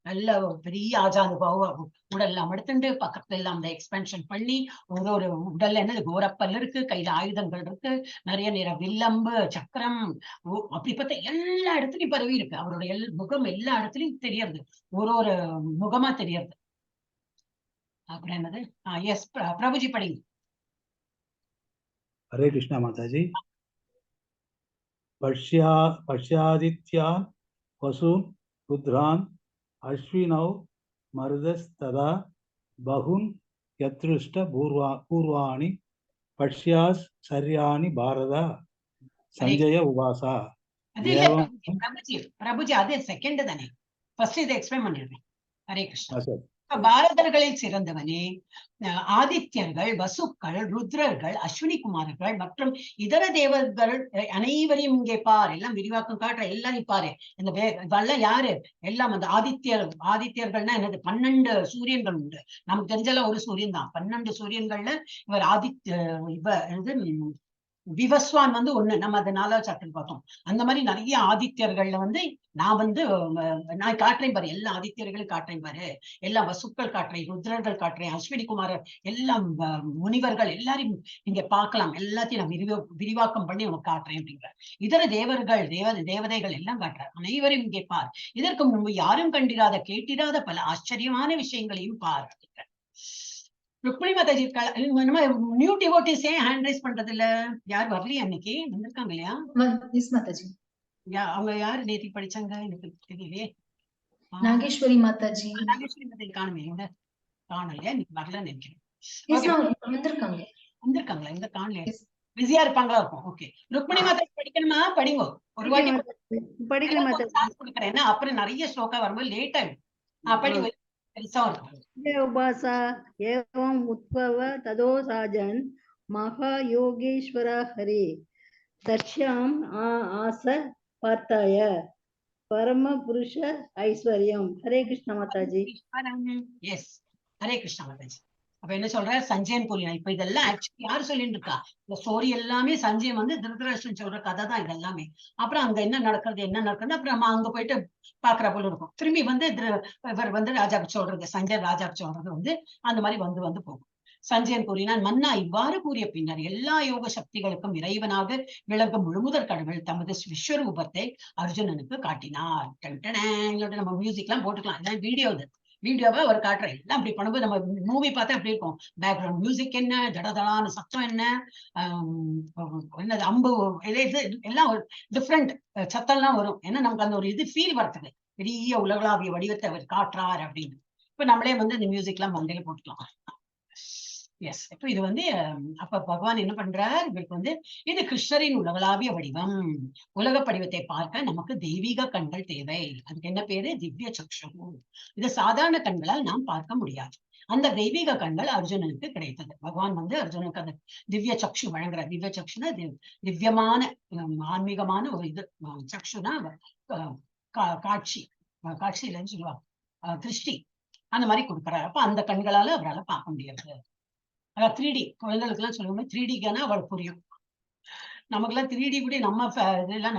நல்ல பெரிய ஆஜானுபாவ உடல்லாம் எடுத்துட்டு பக்கத்துல எல்லாம் அந்த எக்ஸ்பென்ஷன் பண்ணி ஒரு உடல்ல என்னது கோரப்பல் இருக்கு, கையில ஆயுதங்கள் இருக்கு, நிறைய நிற வில்லம்பு சக்கரம் அப்படிப்பட்ட எல்லா இடத்துலயும் பரவி இருக்கு. அவருடைய முகம் எல்லா இடத்துலயும் தெரியறது, ஒரு முகமா தெரியறது. அப்புறம் என்னது, எஸ் பிரபுஜி படிங்க. ஹரே கிருஷ்ணா மாதாஜி. பஷ்யாதித்யான் வசூன் ருத்ரான் அஸ்வினௌ மருதஸ்ததா பகுன் யத்ருஷ்ட பூர்வாணி பஷ்யாஸ் சர்யாணி பாரதா சஞ்சய உவாசா. பிரபுஜி அது செகண்ட் தானே, ஃபர்ஸ்ட் இதை எக்ஸ்பிளைன் பண்ணிடுறேன். ஹரே கிருஷ்ணா. சார், பாரதர்களில் சிறந்தவனே, ஆதித்யர்கள், வசுக்கள், ருத்ரர்கள், அஸ்வினி குமாரர்கள் மற்றும் இதர தேவர்கள் அனைவரையும் இங்கே பார். எல்லாம் விரிவாக்கம் காட்டுற எல்லாரையும் பாரு. இந்த இதெல்லாம் யாரு, எல்லாம் அந்த ஆதித்யர்கள்னா என்னது, 12 சூரியன்கள் உண்டு. நமக்கு தெரிஞ்செல்லாம் ஒரு சூரியன் தான். 12 சூரியன்கள்ல இவர் விவஸ்வான் வந்து ஒண்ணு. நம்ம அது 4வது சாப்டர் பார்த்தோம். அந்த மாதிரி நிறைய ஆதித்யர்கள்ல வந்து நான் காட்டுறேன் பாரு, எல்லா ஆதித்யர்களும் காட்டுறேன் பாரு, எல்லா வசுக்கள் காட்டுறேன், ருத்ரர்கள் காட்டுறேன், அஸ்வினி குமாரர், எல்லாம் முனிவர்கள் எல்லாரையும் நீங்க பார்க்கலாம். எல்லாத்தையும் நான் விரிவாக்கம் பண்ணி உனக்கு காட்டுறேன் அப்படிங்கிற. இதர தேவர்கள், தேவதைகள் எல்லாம் காட்டுறார். அனைவரும் இங்கே பார். இதற்கு முன்பு யாரும் கண்டிராத கேட்டிராத பல ஆச்சரியமான விஷயங்களையும் பார். ருக்மிணி மாதாஜி நியூ டிவோட்டிஸ் ஏன் ஹேண்ட் ரைஸ் பண்றது இல்ல? யார் வரலையா அன்னைக்கு? வந்திருக்காங்க இல்லையா? அவங்க யாரு நேத்தி படிச்சாங்க எனக்கு தெரியலையே. நாகேஸ்வரி மாதாஜி. நாகேஸ்வரி மாதாஜி காணுமே, காணலையா? இன்னைக்கு வரலன்னு நினைக்கிறேன். வந்திருக்காங்களா? இந்த காணலையா? பிஸியா இருப்பாங்களா இருக்கும். ஓகே, ருக்மிணி மாதாஜி படிக்கணுமா? படிங்க ஒரு வாட்டி படிக்கலாம். கொடுக்குறேன், அப்புறம் நிறைய ஸ்லோகா வரும்போது லேட் ஆயிடும். படி. उपासा एवं उत्पव तदो साजन महायोगेश्वर हरे तस्याम आस पार्थाय परम पुरुष ऐश्वर्यम. हरे कृष्ण माताजी. எஸ், ஹரே கிருஷ்ணா மாதாஜி. அப்ப என்ன சொல்ற, சஞ்சயன் புலியா. இப்ப இதெல்லாம் ஆக்சுவலி யாரு சொல்லிட்டு இருக்கா? இந்த ஸ்டோரி எல்லாமே சஞ்சயன் வந்து திருதராஷ்டிரன் சொல்ற கதை தான் இது எல்லாமே. அப்புறம் அங்க என்ன நடக்குது அப்புறம் நம்ம அங்க போயிட்டு பாக்குற போல இருக்கும். திரும்பி வந்து இவர் வந்து ராஜாக்கு சொல்றது, சஞ்சயன் ராஜாக்கு சொல்றது வந்து அந்த மாதிரி வந்து போகும். சஞ்சயன் கூறினான், மன்னா, இவ்வாறு கூறிய பின்னர் எல்லா யோக சக்திகளுக்கும் இறைவனாக விளங்கும் முழுமுதற் கடவுள் தமது விஸ்வரூபத்தை அர்ஜுனனுக்கு காட்டினார். நம்ம மியூசிக் எல்லாம் போட்டுக்கலாம், இதான் வீடியோவை அவர் காட்டுற. எல்லாம் அப்படி பண்ணும்போது நம்ம மூவி பார்த்தா அப்படி இருக்கும். பேக்ரவுண்ட் மியூசிக் என்ன, தடதடான சத்தம் என்ன, என்னது அம்பு எல்லாம் ஒரு டிஃப்ரெண்ட் சத்தம் எல்லாம் வரும். ஏன்னா நமக்கு அந்த ஒரு இது ஃபீல் வரத்துக்கு, பெரிய உலகளாவிய வடிவத்தை அவர் காட்டுறார் அப்படின்னு. இப்ப நம்மளே வந்து இந்த மியூசிக் எல்லாம் மண்டையில போட்டுக்கலாம். எஸ். இப்ப இது வந்து அப்ப பகவான் என்ன பண்றார், இவருக்கு வந்து இது கிருஷ்ணரின் உலகளாவிய வடிவம். உலக படிவத்தை பார்க்க நமக்கு தெய்வீக கண்கள் தேவை. அதுக்கு என்ன பேரு? திவ்ய சக்ஷு. இது சாதாரண கண்களால் நாம் பார்க்க முடியாது. அந்த தெய்வீக கண்கள் அர்ஜுனனுக்கு கிடைத்தது. பகவான் வந்து அர்ஜுனனுக்கு அந்த திவ்ய சக்ஷு வழங்குறார். திவ்ய சக்ஷுனா திவ்யமான ஆன்மீகமான ஒரு இது. சக்ஷுனா காட்சி, காட்சி இல்லைன்னு சொல்லுவாங்க, திருஷ்டி, அந்த மாதிரி கொடுக்குறாரு. அப்ப அந்த கண்களால அவரால் பார்க்க முடியாது. அதான் 3D குழந்தைகளுக்கு எல்லாம் சொல்லுவோம், 3Dக்கான அவளுக்கு புரியும். நமக்கு எல்லாம் 3D கூட நம்ம இதெல்லாம்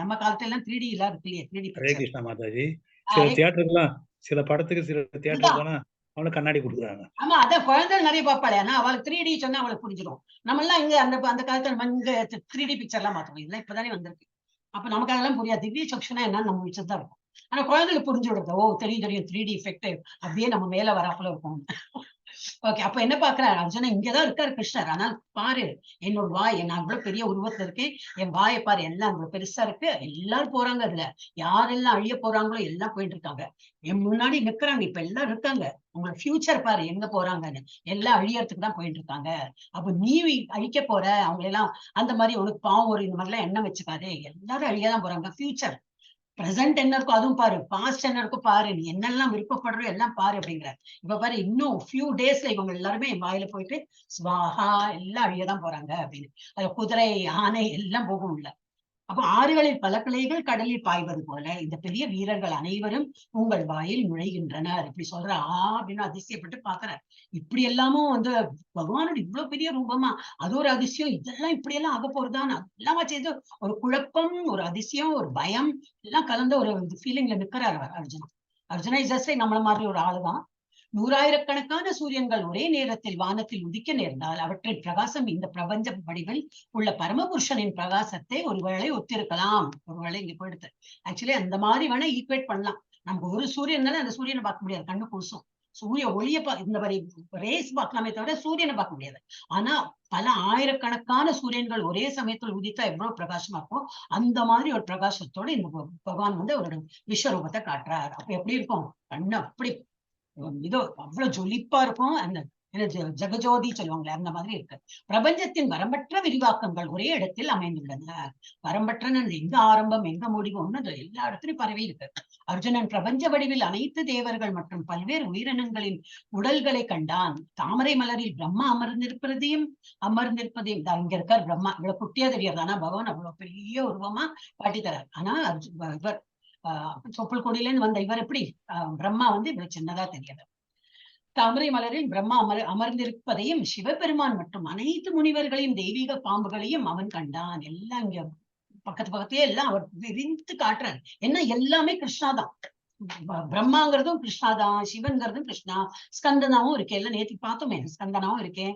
நம்ம காலத்துல எல்லாம் 3D எல்லாம் இருக்கு இல்லையா, 3D ஹரே பிக்சர். கிருஷ்ணா மாதாஜி. சில தியேட்டருக்குலாம் சில படத்துக்கு சில தியேட்டருக்கு போனா அவனுக்கு கண்ணாடி கொடுக்குறாங்க. ஆமா, அதான் குழந்தைகள் நிறைய பார்ப்பாளே, ஆனா அவளுக்கு 3D சொன்னா அவளுக்கு புரிஞ்சிடும். நம்ம எல்லாம் இங்க அந்த காலத்துல நம்ம இங்க 3D பிக்சர் எல்லாம் பார்த்தோம், இதெல்லாம் இப்பதானே வந்திருக்கு. அப்ப நமக்கு அதெல்லாம் புரியாது. திவ்ய சக்ஷுனா என்னன்னு நம்ம வச்சுதான் இருக்கும். ஆனா குழந்தைகளுக்கு புரிஞ்சு விடுறது. ஓ, தெரியும் 3D எஃபெக்ட் அப்படியே நம்ம மேல வராப்புல இருக்கும். ஓகே, அப்ப என்ன பாக்குறாரு அர்ஜுனா, இங்கதான் இருக்காரு கிருஷ்ணர். ஆனால் பாரு, என்னோட வாய், நான் இவ்வளவு பெரிய உருவத்துல இருக்கேன், என் வாயை பாரு, எல்லாம் இவ்வளவு பெருசா இருக்கு. எல்லாரும் போறாங்க, அதுல யாரெல்லாம் அழிய போறாங்களோ எல்லாம் போயிட்டு இருக்காங்க. என் முன்னாடி நிக்கிறாங்க, இப்ப எல்லாரும் இருக்காங்க. உங்களோட ஃபியூச்சர் பாரு எங்க போறாங்கன்னு. எல்லாம் அழியறதுக்கு தான் போயிட்டு இருக்காங்க. அப்ப நீ அழிக்க போற அவங்க எல்லாம். அந்த மாதிரி உனக்கு பாவம் ஒரு இந்த மாதிரி எல்லாம் எண்ணம் வச்சுக்காதே. எல்லாரும் அழியதான் போறாங்க. ஃபியூச்சர், பிரசன்ட் என்ன இருக்கும் அதுவும் பாரு, பாஸ்ட் என்ன இருக்கும் பாரு, நீ என்னெல்லாம் விருப்பப்படுறோ எல்லாம் பாரு அப்படிங்கிற. இப்ப பாரு, இன்னும் ஃபியூ டேஸ்ல இவங்க எல்லாருமே என் வாயில போயிட்டு ஸ்வாஹா எல்லாம் அழியதான் போறாங்க அப்படின்னு. அதுல குதிரை, யானை எல்லாம் போகும் உள்ள. அப்ப ஆறுகளில் பல கிளைகள் கடலில் பாய்வது போல இந்த பெரிய வீரர்கள் அனைவரும் உங்கள் வாயில் நுழைகின்றனர். இப்படி சொல்ற அப்படின்னு அதிசயப்பட்டு பாக்குறார். இப்படி எல்லாமும் வந்து பகவானோட இவ்வளவு பெரிய ரூபமா, அது ஒரு அதிசயம். இதெல்லாம் இப்படி எல்லாம் ஆக போறதான் எல்லாமா செய்து ஒரு குழப்பம், ஒரு அதிசயம், ஒரு பயம் எல்லாம் கலந்த ஒரு ஃபீலிங்ல நிக்கிறார் அவர் அர்ஜுனா. அர்ஜுனா இஸ் ஜஸ்ட் நம்மள மாதிரி ஒரு ஆளுதான். 100,000கணக்கான சூரியன்கள் ஒரே நேரத்தில் வானத்தில் உதிக்க நேர்ந்தால் அவற்றின் பிரகாசம் இந்த பிரபஞ்ச வடிவில் உள்ள பரமபுருஷனின் பிரகாசத்தை ஒருவேளை ஒத்திருக்கலாம். ஒருவேளை இங்க போயிடுது. ஆக்சுவலி அந்த மாதிரி வேணா ஈக்குவேட் பண்ணலாம். நமக்கு ஒரு சூரியனால அந்த சூரியனை பார்க்க முடியாது, கண்ணு கூசும். சூரிய ஒளிய இந்த மாதிரி ரேஸ் பார்க்கலாமே தவிர சூரியனை பார்க்க முடியாது. ஆனா பல ஆயிரக்கணக்கான சூரியன்கள் ஒரே சமயத்தில் உதித்தா எவ்வளவு பிரகாசமா இருக்கும், அந்த மாதிரி ஒரு பிரகாசத்தோட இந்த பகவான் வந்து அவரோட விஸ்வரூபத்தை காட்டுறார். அப்ப எப்படி இருக்கும், கண்ணு அப்படி இதோ அவ்வளவு ஜொலிப்பா இருக்கும். அந்த ஜெகஜோதி சொல்லுவாங்களே, அந்த மாதிரி இருக்கு. பிரபஞ்சத்தின் வரம்பற்ற விரிவாக்கங்கள் ஒரே இடத்தில் அமைந்துள்ளன. வரம்பற்ற எங்க ஆரம்பம் எங்க முடிவு ஒண்ணு எல்லா இடத்துலயும் பரவி இருக்கு. அர்ஜுனன் பிரபஞ்ச வடிவில் அனைத்து தேவர்கள் மற்றும் பல்வேறு உயிரினங்களின் உடல்களை கண்டான். தாமரை மலரில் பிரம்மா அமர்ந்திருப்பதையும் இங்க இருக்கார் பிரம்மா. இவ்வளவு குட்டியா தெரியாது, ஆனா பகவான் அவ்வளவு பெரிய உருவமா காட்டி தரார். ஆனா இவர் தொப்புள் கொடியிலேருந்து வந்த இவர் எப்படி பிரம்மா வந்து இவ்வளவு சின்னதா தெரியாது. தாமரை மலரில் பிரம்மா அமர்ந்திருப்பதையும் சிவபெருமான் மற்றும் அனைத்து முனிவர்களையும் தெய்வீக பாம்புகளையும் அவன் கண்டான். எல்லாம் இங்க பக்கத்திலே எல்லாம் அவர் விரிந்து காட்டுறாரு. என்ன, எல்லாமே கிருஷ்ணா தான். பிரம்மாங்கிறதும் கிருஷ்ணா தான், சிவன்கிறதும் கிருஷ்ணா, ஸ்கந்தனாவும் இருக்கேன், எல்லாம் நேற்று பார்த்தோமே, ஸ்கந்தனாவும் இருக்கேன்.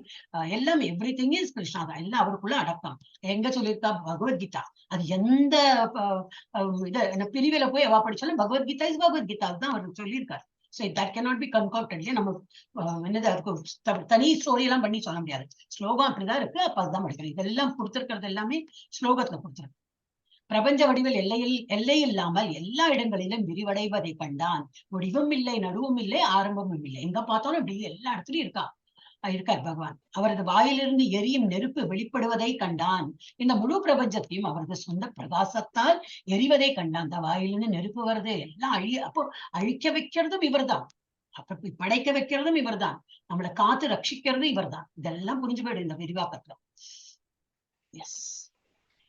எல்லாமே எவ்ரி திங் இஸ் கிருஷ்ணா தான். எல்லாம் அவருக்குள்ள அடக்கம். எங்க சொல்லியிருக்கா பகவத்கீதா. அது எந்த பிரிவில போய் அவ படிச்சாலும் பகவத்கீதா இஸ் பகவத்கீதா தான் அவர் சொல்லியிருக்காரு. So that cannot be concocted. நம்ம என்னதா இருக்கும், தனி ஸ்டோரி எல்லாம் பண்ணி சொல்ல முடியாது. ஸ்லோகம் அப்படிதான் இருக்கு, அப்ப அதுதான் படிக்கணும். இதெல்லாம் கொடுத்திருக்கிறது எல்லாமே ஸ்லோகத்துல கொடுத்திருக்கு. பிரபஞ்ச வடிவில் எல்லை இல்லாமல் எல்லா இடங்களிலும் விரிவடைவதை கண்டான். முடிவும் இல்லை, நடுவும் இல்லை, ஆரம்பமும் இல்லை. எங்க பார்த்தாலும் இப்படி எல்லா இடத்துலயும் இருக்கார் பகவான். அவரது வாயிலிருந்து எரியும் நெருப்பு வெளிப்படுவதை கண்டான். இந்த முழு பிரபஞ்சத்தையும் அவரது சொந்த பிரகாசத்தால் எரிவதை கண்டான். அந்த வாயிலிருந்து நெருப்பு வருது, எல்லாம் அப்போ அழிக்க வைக்கிறதும் இவர்தான், அப்ப படைக்க வைக்கிறதும் இவர்தான், நம்மளை காத்து ரட்சிக்கிறதும் இவர்தான். இதெல்லாம் புரிஞ்சு போயிடும் இந்த விரிவாக்கத்துல. எஸ்.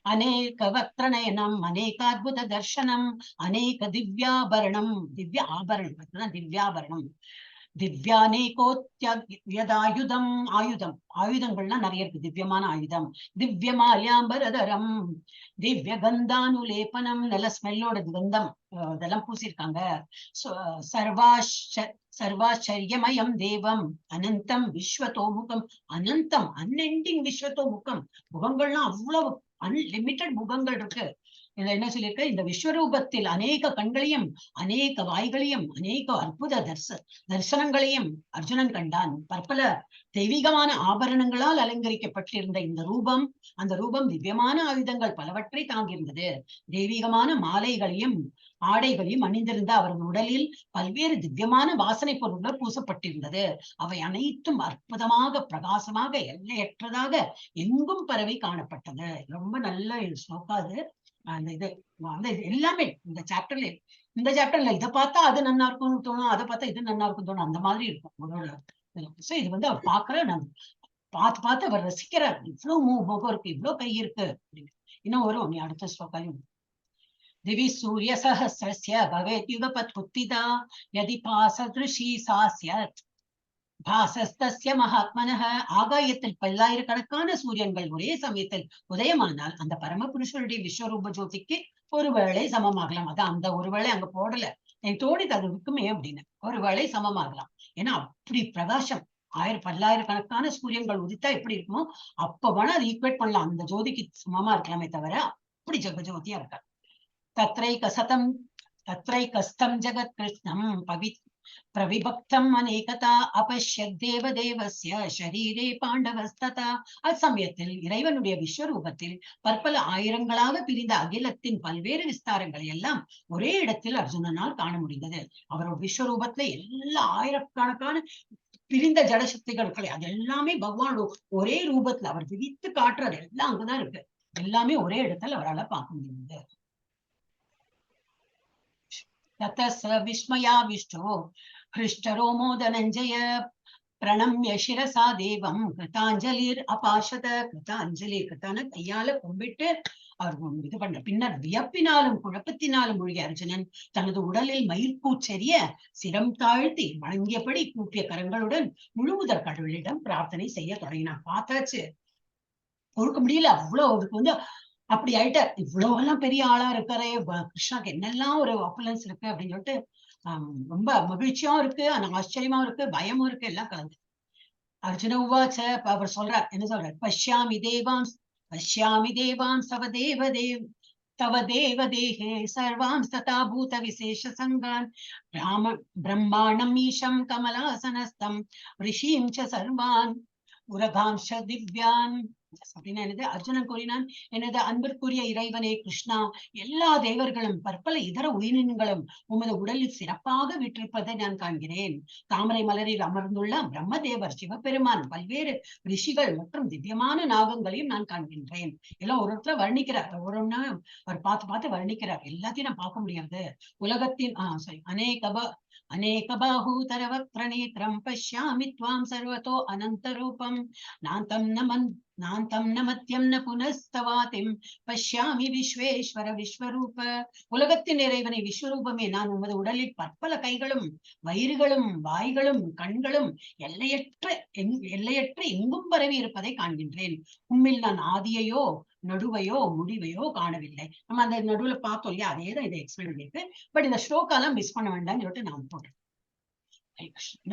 அநேக வக்திரநயனம் அநேகாத்புத தர்சனம் அநேக திவ்யாபரணம். திவ்ய ஆபரணம், திவ்யாபரணம். திவ்யானேகோத்யதாயுதம். ஆயுதங்கள்லாம் நிறைய இருக்கு. திவ்யமான ஆயுதம். திவ்யமால்யாம்பரதரம் திவ்ய கந்தானுலேபனம். நல்ல ஸ்மெல்லோட கந்தம் இதெல்லாம் பூசிருக்காங்க. சர்வாச்சரியமயம் தேவம் அனந்தம் விஸ்வதோமுகம். அனந்தம், அன்எண்டிங் விஸ்வதோமுகம். முகங்கள்லாம் அவ்வளவு அன்லிமிட்டட் முகங்கள் இருக்கு. இதுல என்ன சொல்லியிருக்க, இந்த விஸ்வரூபத்தில் அநேக கண்களையும் அநேக வாய்களையும் அநேக அற்புத தரிசனங்களையும் அர்ஜுனன் கண்டான். பற்பல தெய்வீகமான ஆபரணங்களால் அலங்கரிக்கப்பட்டிருந்த இந்த ரூபம், அந்த ரூபம் திவ்யமான ஆயுதங்கள் பலவற்றை தாங்கியிருந்தது. தெய்வீகமான மாலைகளையும் ஆடைகளையும் அணிந்திருந்த அவரது உடலில் பல்வேறு திவ்யமான வாசனை பொருட்கள் பூசப்பட்டிருந்தது. அவை அனைத்தும் அற்புதமாக பிரகாசமாக எல்லையற்றதாக எங்கும் பரவி காணப்பட்டது. ரொம்ப நல்ல ஸ்லோகா அது. அந்த இது எல்லாமே இந்த சாப்டர்ல இதை பார்த்தா அது நல்லா இருக்கும்னு தோணும், அதை பார்த்தா இது நல்லா இருக்கும் தோணும், அந்த மாதிரி இருக்கும். சோ இது அவர் பாக்குற நான் பார்த்து அவர் ரசிக்கிறார். இவ்வளவு முகம் இருக்கு, இவ்வளவு கை இருக்கு அப்படின்னு. இன்னும் வரும் நீ அடுத்த ஸ்லோகாலையும். दिवि सूर्य सहस्रस्य भवेत् युगपत् उत्थिता यदि पासदृशी सा स्यात् பாசஸ்தஸ்ய மகாத்மனஹ. ஆகாயத்தில் பல்லாயிரக்கணக்கான சூரியன்கள் ஒரே சமயத்தில் உதயமானால் அந்த பரமபுருஷனுடைய விஸ்வரூப ஜோதிக்கு ஒருவேளை சமமாகலாம். அதான் அந்த ஒருவேளை அங்க போடல, என் தோணிது அது இருக்குமே அப்படின்னு. ஒருவேளை சமமாகலாம். ஏன்னா அப்படி பிரகாசம். பல்லாயிரக்கணக்கான சூரியன்கள் உதித்தா எப்படி இருக்குமோ அப்ப வேணா அது ஈக்குவேட் பண்ணலாம், அந்த ஜோதிக்கு சமமா இருக்கலாமே தவிர அப்படி ஜெகஜோதியா இருக்காரு. तत्रैकस्थं जगत् कृष्णं प्रविभक्तम् अनेकता अपश्यत् தேவதேவஸ்ய ஷரீரே பாண்டவஸ்ததா. அச்சமயத்தில் இறைவனுடைய விஸ்வரூபத்தில் பற்பல ஆயிரங்களாக பிரிந்த அகிலத்தின் பல்வேறு விஸ்தாரங்களை எல்லாம் ஒரே இடத்தில் அர்ஜுனனால் காண முடிந்தது. அவரோட விஸ்வரூபத்துல எல்லா ஆயிரக்கணக்கான பிரிந்த ஜடசக்திகள் அது எல்லாமே பகவானோட ஒரே ரூபத்துல அவர் விரித்து காட்டுறது எல்லாம் அங்கதான் இருக்கு. எல்லாமே ஒரே இடத்துல அவரால் பார்க்க முடிந்தது. ततः विस्मयाविष्टो हृष्टरोमो धनञ्जय प्रणम्य शिरसा देवं कृताञ्जलिर् अपाशत. கிருத்தான கையால கும்பிட்டு அவர் இது பண்ற. பின்னர் வியப்பினாலும் குழப்பத்தினாலும் மூழ்கிய அர்ஜுனன் தனது உடலில் மயிர்கூச்செறிய சிரம் தாழ்த்தி வணங்கியபடி கூப்பிய கரங்களுடன் முழுமுதற் கடவுளிடம் பிரார்த்தனை செய்ய தொடங்கினான். பார்த்தாச்சு, பொறுக்க முடியல, அவ்வளவு அவருக்கு அப்படி ஆயிட்டார். இவ்வளவு எல்லாம் பெரிய ஆளா இருக்காரே, கிருஷ்ணாக்கு என்னெல்லாம் ஒரு ஆப்புலன்ஸ் இருக்கு அப்படின்னு சொல்லிட்டு ரொம்ப மகிழ்ச்சியாவும் இருக்கு, ஆனா ஆச்சரியமாவும் இருக்கு, பயமும் இருக்கு, எல்லாம் கலந்து. அர்ஜுன உவாச்ச, அவர் சொல்றார், என்ன சொல்றார், பஷ்யாமி தேவான் தவ தேவ தேஹே சர்வான் ததா பூத விசேஷ சங்கான் பிரம்மாணம் ஈஷம் கமலாசனஸ்தம் ரிஷீம் ச சர்வான் உரகாம்ச திவ்யான். அப்படின்னா என்னது, அர்ஜுனன் கூறினான், எனது அன்பிற்குரிய இறைவனே கிருஷ்ணா, எல்லா தேவர்களும் பற்பல இதர உயிரினங்களும் உமது உடலில் சிறப்பாக வீற்றிருப்பதை நான் காண்கிறேன். தாமரை மலரில் அமர்ந்துள்ள பிரம்மதேவர், சிவபெருமான், பல்வேறு ரிஷிகள் மற்றும் திவ்யமான நாகங்களையும் நான் காண்கின்றேன். எல்லாம் ஒரு இடத்துல வர்ணிக்கிறார், ஒவ்வொன்னா அவர் பார்த்து வர்ணிக்கிறார். எல்லாத்தையும் நான் பார்க்க முடியாது. உலகத்தின் அநேக பாஹூதரவக்ர நேத்ரம் பஷ்யாமி த்வாம் சர்வதோ அனந்த ரூபம் நாந்தம் ந மத்யம் ந புனஸ்தவாதிம் பஷ்யாமி விஸ்வேஸ்வர விஸ்வரூப. உலகத்தின் இறைவனை விஸ்வரூபமே, நான் உமது உடலில் பற்பல கைகளும் வயிறுகளும் வாய்களும் கண்களும் எல்லையற்ற எங்கும் பரவி இருப்பதை காண்கின்றேன். உம்மில் நான் ஆதியையோ நடுவையோ முடிவையோ காணவில்லை. நம்ம அந்த நடுவுல பார்த்தோம் இல்லையா, அதேதான் இதை எக்ஸ்பிளைன் பண்ணிருக்கு. பட் இந்த ஸ்லோகாலாம் மிஸ் பண்ண வேண்டாம்னு சொல்லிட்டு நான் போட்டேன்.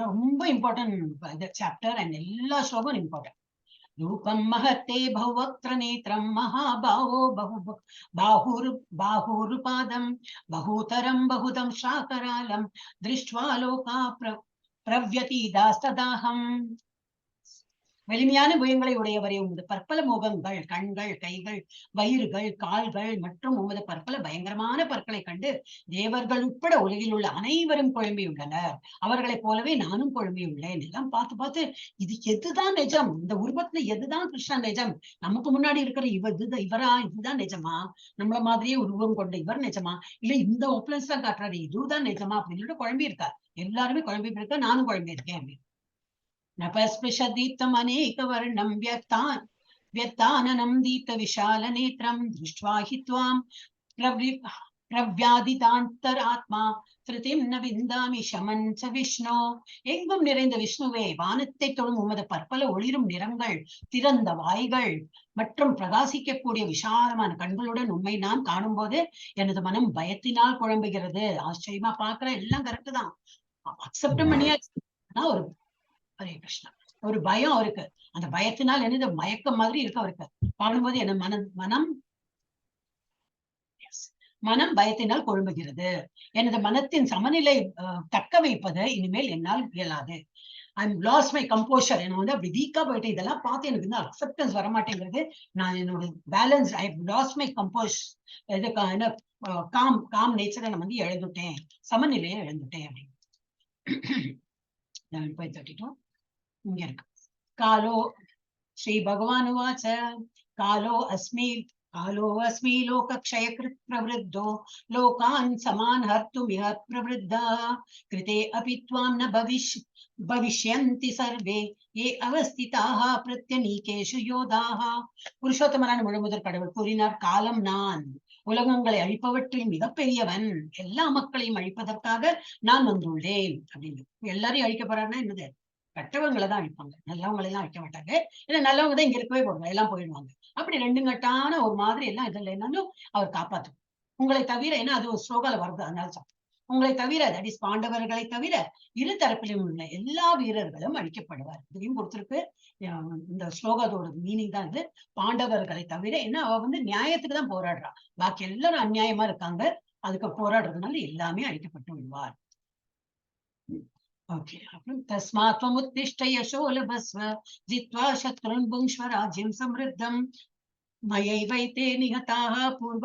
ரொம்ப இம்பார்ட்டன்ட் சாப்டர் அண்ட் எல்லா ஸ்லோகம் இம்பார்ட்டன்ட். ரூபம் மஹத்தே பஹுவக்ர நேத்ரம் மகாபாஹோ பாஹூருபாதம் பஹூதரம் பஹுதம் ஷாகராலம் திருஷ்ட்வா லோகா பிரவ்யதீதாஸ்ததாஹம். வலிமையான புயங்களை உடையவரே, உமது பற்பல முகங்கள், கண்கள், கைகள், வயிறுகள், கால்கள் மற்றும் உமது பற்பல பயங்கரமான பற்களை கண்டு தேவர்கள் உட்பட உலகில் உள்ள அனைவரும் குழம்பியுள்ளனர். அவர்களைப் போலவே நானும் குழம்பியுள்ளேன். எல்லாம் பார்த்து இது எதுதான் நிஜம், இந்த உருவத்துல எதுதான் கிருஷ்ணன் நிஜம், நமக்கு முன்னாடி இருக்கிற இதுதான் நிஜமா, நம்மள மாதிரியே உருவம் கொண்ட இவர் நிஜமா, இல்ல இந்த ஒப்லன்ஸ் தான் காட்டுறாரு இதுதான் நிஜமா அப்படின்னு சொல்லிட்டு குழம்பி இருக்கார். எல்லாருமே குழம்பி இருக்க, நானும் குழம்பி இருக்கேன் அப்படின்னு. நபஸ்பிருஷதீப்தம் அநேக வர்ணம் வியத்தானனம் தீப்த விஷால நேத்ரம் திருஷ்ட்வா ஹி த்வாம் பிரவ்யாதிதாந்தராத்மா திருதிம் ந விந்தாமி ஷமன் ச விஷ்ணு. எங்கும் நிறைந்த விஷ்ணுவே, வானத்தை தொடும் உமது பற்பல ஒளிரும் நிறங்கள், திறந்த வாய்கள் மற்றும் பிரகாசிக்கக்கூடிய விசாலமான கண்களுடன் உண்மை நான் காணும் போது எனது மனம் பயத்தினால் குழம்புகிறது. ஆச்சரியமா பாக்குற, எல்லாம் கரெக்ட் தான், அக்செப்ட் பண்ணியாச்சு. ஒரு ஹரே கிருஷ்ணா, ஒரு பயம் இருக்கு. அந்த பயத்தினால் என்னது மயக்கம் மாதிரி இருக்கு அவருக்கு. பாடும்போது என்ன மனம் மனம் பயத்தினால் கொழும்புகிறது. எனது மனத்தின் சமநிலை தக்க வைப்பது இனிமேல் என்னால் இயலாது. I'm lose my composure. என்ன வந்து அப்படி வீக்கா போயிட்டு இதெல்லாம் பார்த்து எனக்கு வந்து அக்செப்டன்ஸ் வரமாட்டேங்கிறது. நான் என்னோட balance I lose my compose என்ன காம் நேச்சரை நான் வந்து இழந்துட்டேன், சமநிலையை இழந்துட்டேன் அப்படின்னு. 11:32 இங்க இருக்கு. காலோ ஸ்ரீ பகவான் உவாச்ச காலோ அஸ்மி லோகக்ஷயக்ருத் பிரவருத்தோ லோகான் சமான் ஹர்த்துமிஹ பிரவருத்தா கிருதே அபி த்வாம் ந பவிஷ்யந்தி சர்வே ஏ அவஸ்திதாக பிரத்யநீகேஷு யோதாக. புருஷோத்தமரான முழுமுதற் கடவுள் கூறினார், காலம் நான், உலகங்களை அழிப்பவற்றில் மிகப்பெரியவன், எல்லா மக்களையும் அழிப்பதற்காக நான் வந்துள்ளேன் அப்படின்னு. எல்லாரையும் அழிக்க போறாருன்னா என்னது? கெட்டவங்களை தான் அழிப்பாங்க, நல்லவங்களை எல்லாம் அழிக்க மாட்டாங்க. ஏன்னா நல்லவங்க தான் இங்க இருக்கவே போறாங்க, எல்லாம் போயிடுவாங்க. அப்படி ரெண்டு கட்டான ஒரு மாதிரி எல்லாம் இதுல என்னன்னு அவர் காப்பாற்றும். உங்களை தவிர, ஏன்னா அது ஒரு ஸ்லோகால வருது, அதனால உங்களை தவிர, தட் இஸ் பாண்டவர்களை தவிர இரு தரப்பிலும் உள்ள எல்லா வீரர்களும் அழிக்கப்படுவார். இதையும் கொடுத்திருக்கு. இந்த ஸ்லோகத்தோட மீனிங் தான் இது, பாண்டவர்களை தவிர. ஏன்னா அவ வந்து நியாயத்துக்கு தான் போராடுறா, பாக்கி எல்லாரும் அநியாயமா இருக்காங்க, அதுக்கு போராடுறதுனால எல்லாமே அழிக்கப்பட்டு விடுவார். ஓகே. அப்புறம் தஸ்மாத் த்வமுத்திஷ்ட யசோ லபஸ்வ ஜித்வா சத்ருன் புங்ஷ்வ ராஜ்யம் சம்ருத்தம் மயைவைதே நிகதாக பூர்வ.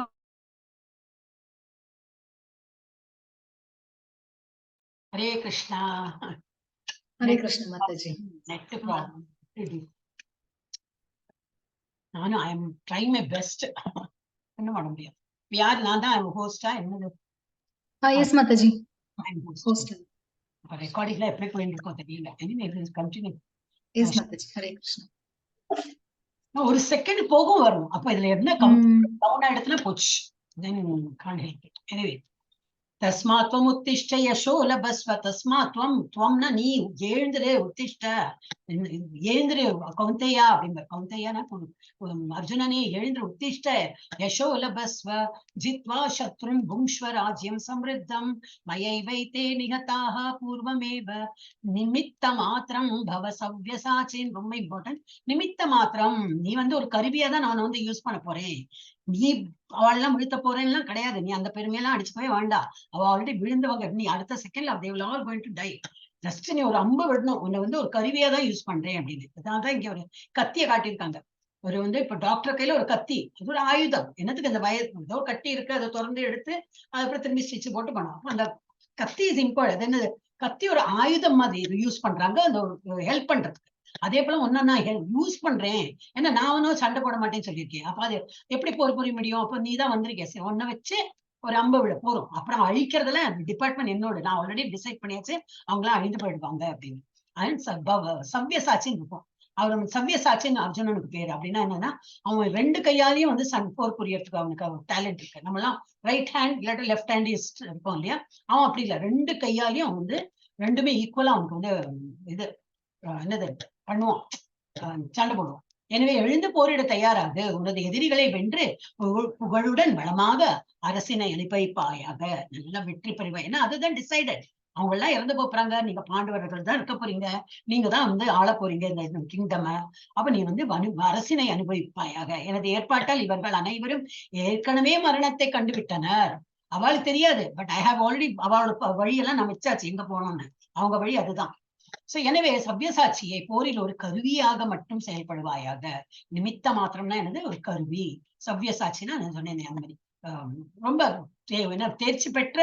ஹரே கிருஷ்ணா. ஹரே கிருஷ்ண மாதாஜி. Net problem. நானும் I am trying my best. என்ன பண்ண முடியாது. யார்? நான் தான் ஹோஸ்டா என்னது? Yes mataji, I am host. Host. ரெக்கார்டிங்ல எப்படி போயிட்டு இருக்கோம் தெரியல. Anyway continue. Yes mataji. Hare Krishna. ஒரு செகண்ட் போகும் வரும். அப்ப இதுல என்ன டவுன் ஆயிடுச்சுன்னா போச்சு. then can't help it. Anyway, தஸ்மாத் த்வம் உத்திஷ்ட யசோ லபஸ்வ. தஸ்மாத் த்வம் நீ எழுந்திரு, உத்திஷ்ட எழுந்திரு கௌந்தையா அப்படிங்கிற. கௌந்தையானா அர்ஜுனனே எழுந்திரு, உத்திஷ்ட யசோ லபஸ்வ ஜித்வா சத்ருன் புங்ஷ்வ ராஜ்யம் சம்ருத்தம் மயைவைதே நிகதாக பூர்வமேவ நிமித்த மாத்திரம் பவ சவ்யசாச்சின். ரொம்ப இம்பார்ட்டன்ட். நிமித்த மாத்திரம், நீ வந்து ஒரு கருவியா தான் நான் வந்து யூஸ் பண்ண போறேன். நீ அவளெல்லாம் விழுத்த போறேன்னா கிடையாது. நீ அந்த பெருமையெல்லாம் அடிச்சுக்கவே வேண்டாம். அவ ஆல்ரெடி விழுந்தவங்க. நீ அடுத்த செகண்ட்ல they will all going to die. Just நீ ஒரு அம்பு விடணும், உன்னை வந்து ஒரு கருவியா தான் யூஸ் பண்றேன் அப்படின்னு. அதான் இங்க ஒரு கத்தியை காட்டியிருக்காங்க. ஒரு வந்து இப்ப டாக்டர் கையில ஒரு கத்தி, அது ஒரு ஆயுதம். என்னத்துக்கு? அந்த ஏதோ கட்டி இருக்கு, அதை திறந்து எடுத்து அதுக்கப்புறம் திரும்பி ஸ்டிச் போட்டு பண்ணலாம். அந்த கத்தி இஸ் இம்பார்ட்டன்ட். அது என்னது? கத்தி ஒரு ஆயுதம் மாதிரி யூஸ் பண்றாங்க, அந்த ஹெல்ப் பண்றதுக்கு. அதே போல ஒன்னா நான் யூஸ் பண்றேன். ஏன்னா நான் ஒன்னும் சண்டை போட மாட்டேன்னு சொல்லியிருக்கேன். அப்ப அது எப்படி போர் புரிய முடியும்? அப்ப நீ தான் வந்திருக்கேன், சரி ஒன்ன வச்சு ஒரு அம்பு விட போறோம். அப்புறம் அழிக்கிறதுல டிபார்ட்மெண்ட் என்னோட, நான் ஆல்ரெடி டிசைட் பண்ணியாச்சு, அவங்களாம் அழிந்து போயிடுவாங்க அப்படின்னு. சவ்யசாச்சின்னு இருக்கும். அவர் சவ்யசாச்சின்னு அர்ஜுனனுக்கு பேரு. அப்படின்னா என்னன்னா, அவன் ரெண்டு கையாலையும் வந்து போர் புரியறதுக்கு அவனுக்கு டேலண்ட் இருக்கு. நம்ம எல்லாம் ரைட் ஹேண்ட் இல்லாட்டி லெஃப்ட் ஹேண்டிஸ்ட் இருப்போம் இல்லையா, அவன் அப்படி இல்லை. ரெண்டு கையாலையும் அவன் வந்து ரெண்டுமே ஈக்குவலா அவனுக்கு வந்து இது என்னது பண்ணுவான், சண்டை போடுவான். எனவே எழுந்து போரிட தயாராக, உனது எதிரிகளை வென்று புகழுடன் வளமாக அரசினை அனுபவிப்பாயாக, நல்லா வெற்றி பெறுவாய். ஏன்னா அதுதான் டிசைடட். அவங்க எல்லாம் இறந்து போறாங்க, நீங்க பாண்டவர்கள் தான் இருக்க போறீங்க, நீங்க தான் வந்து ஆள போறீங்க இந்த கிங்டம். அப்ப நீ வந்து அரசினை அனுபவிப்பாயாக. எனது ஏற்பாட்டால் இவர்கள் அனைவரும் ஏற்கனவே மரணத்தை கண்டுவிட்டனர். அவளுக்கு தெரியாது, பட் ஐ ஹாவ் ஆல்ரெடி அவளோட வழியெல்லாம் நான் வச்சாச்சு எங்க போனோம்னு. அவங்க வழி அதுதான். சோ எனவே சவ்யசாட்சியை போரில் ஒரு கருவியாக மட்டும் செயல்படுவாயாக. நிமித்த மாத்திரம்னா என்னது? ஒரு கருவி. சவ்யசாட்சின்னா நான் சொன்னேன் அந்த மாதிரி ரொம்ப தேர்ச்சி பெற்ற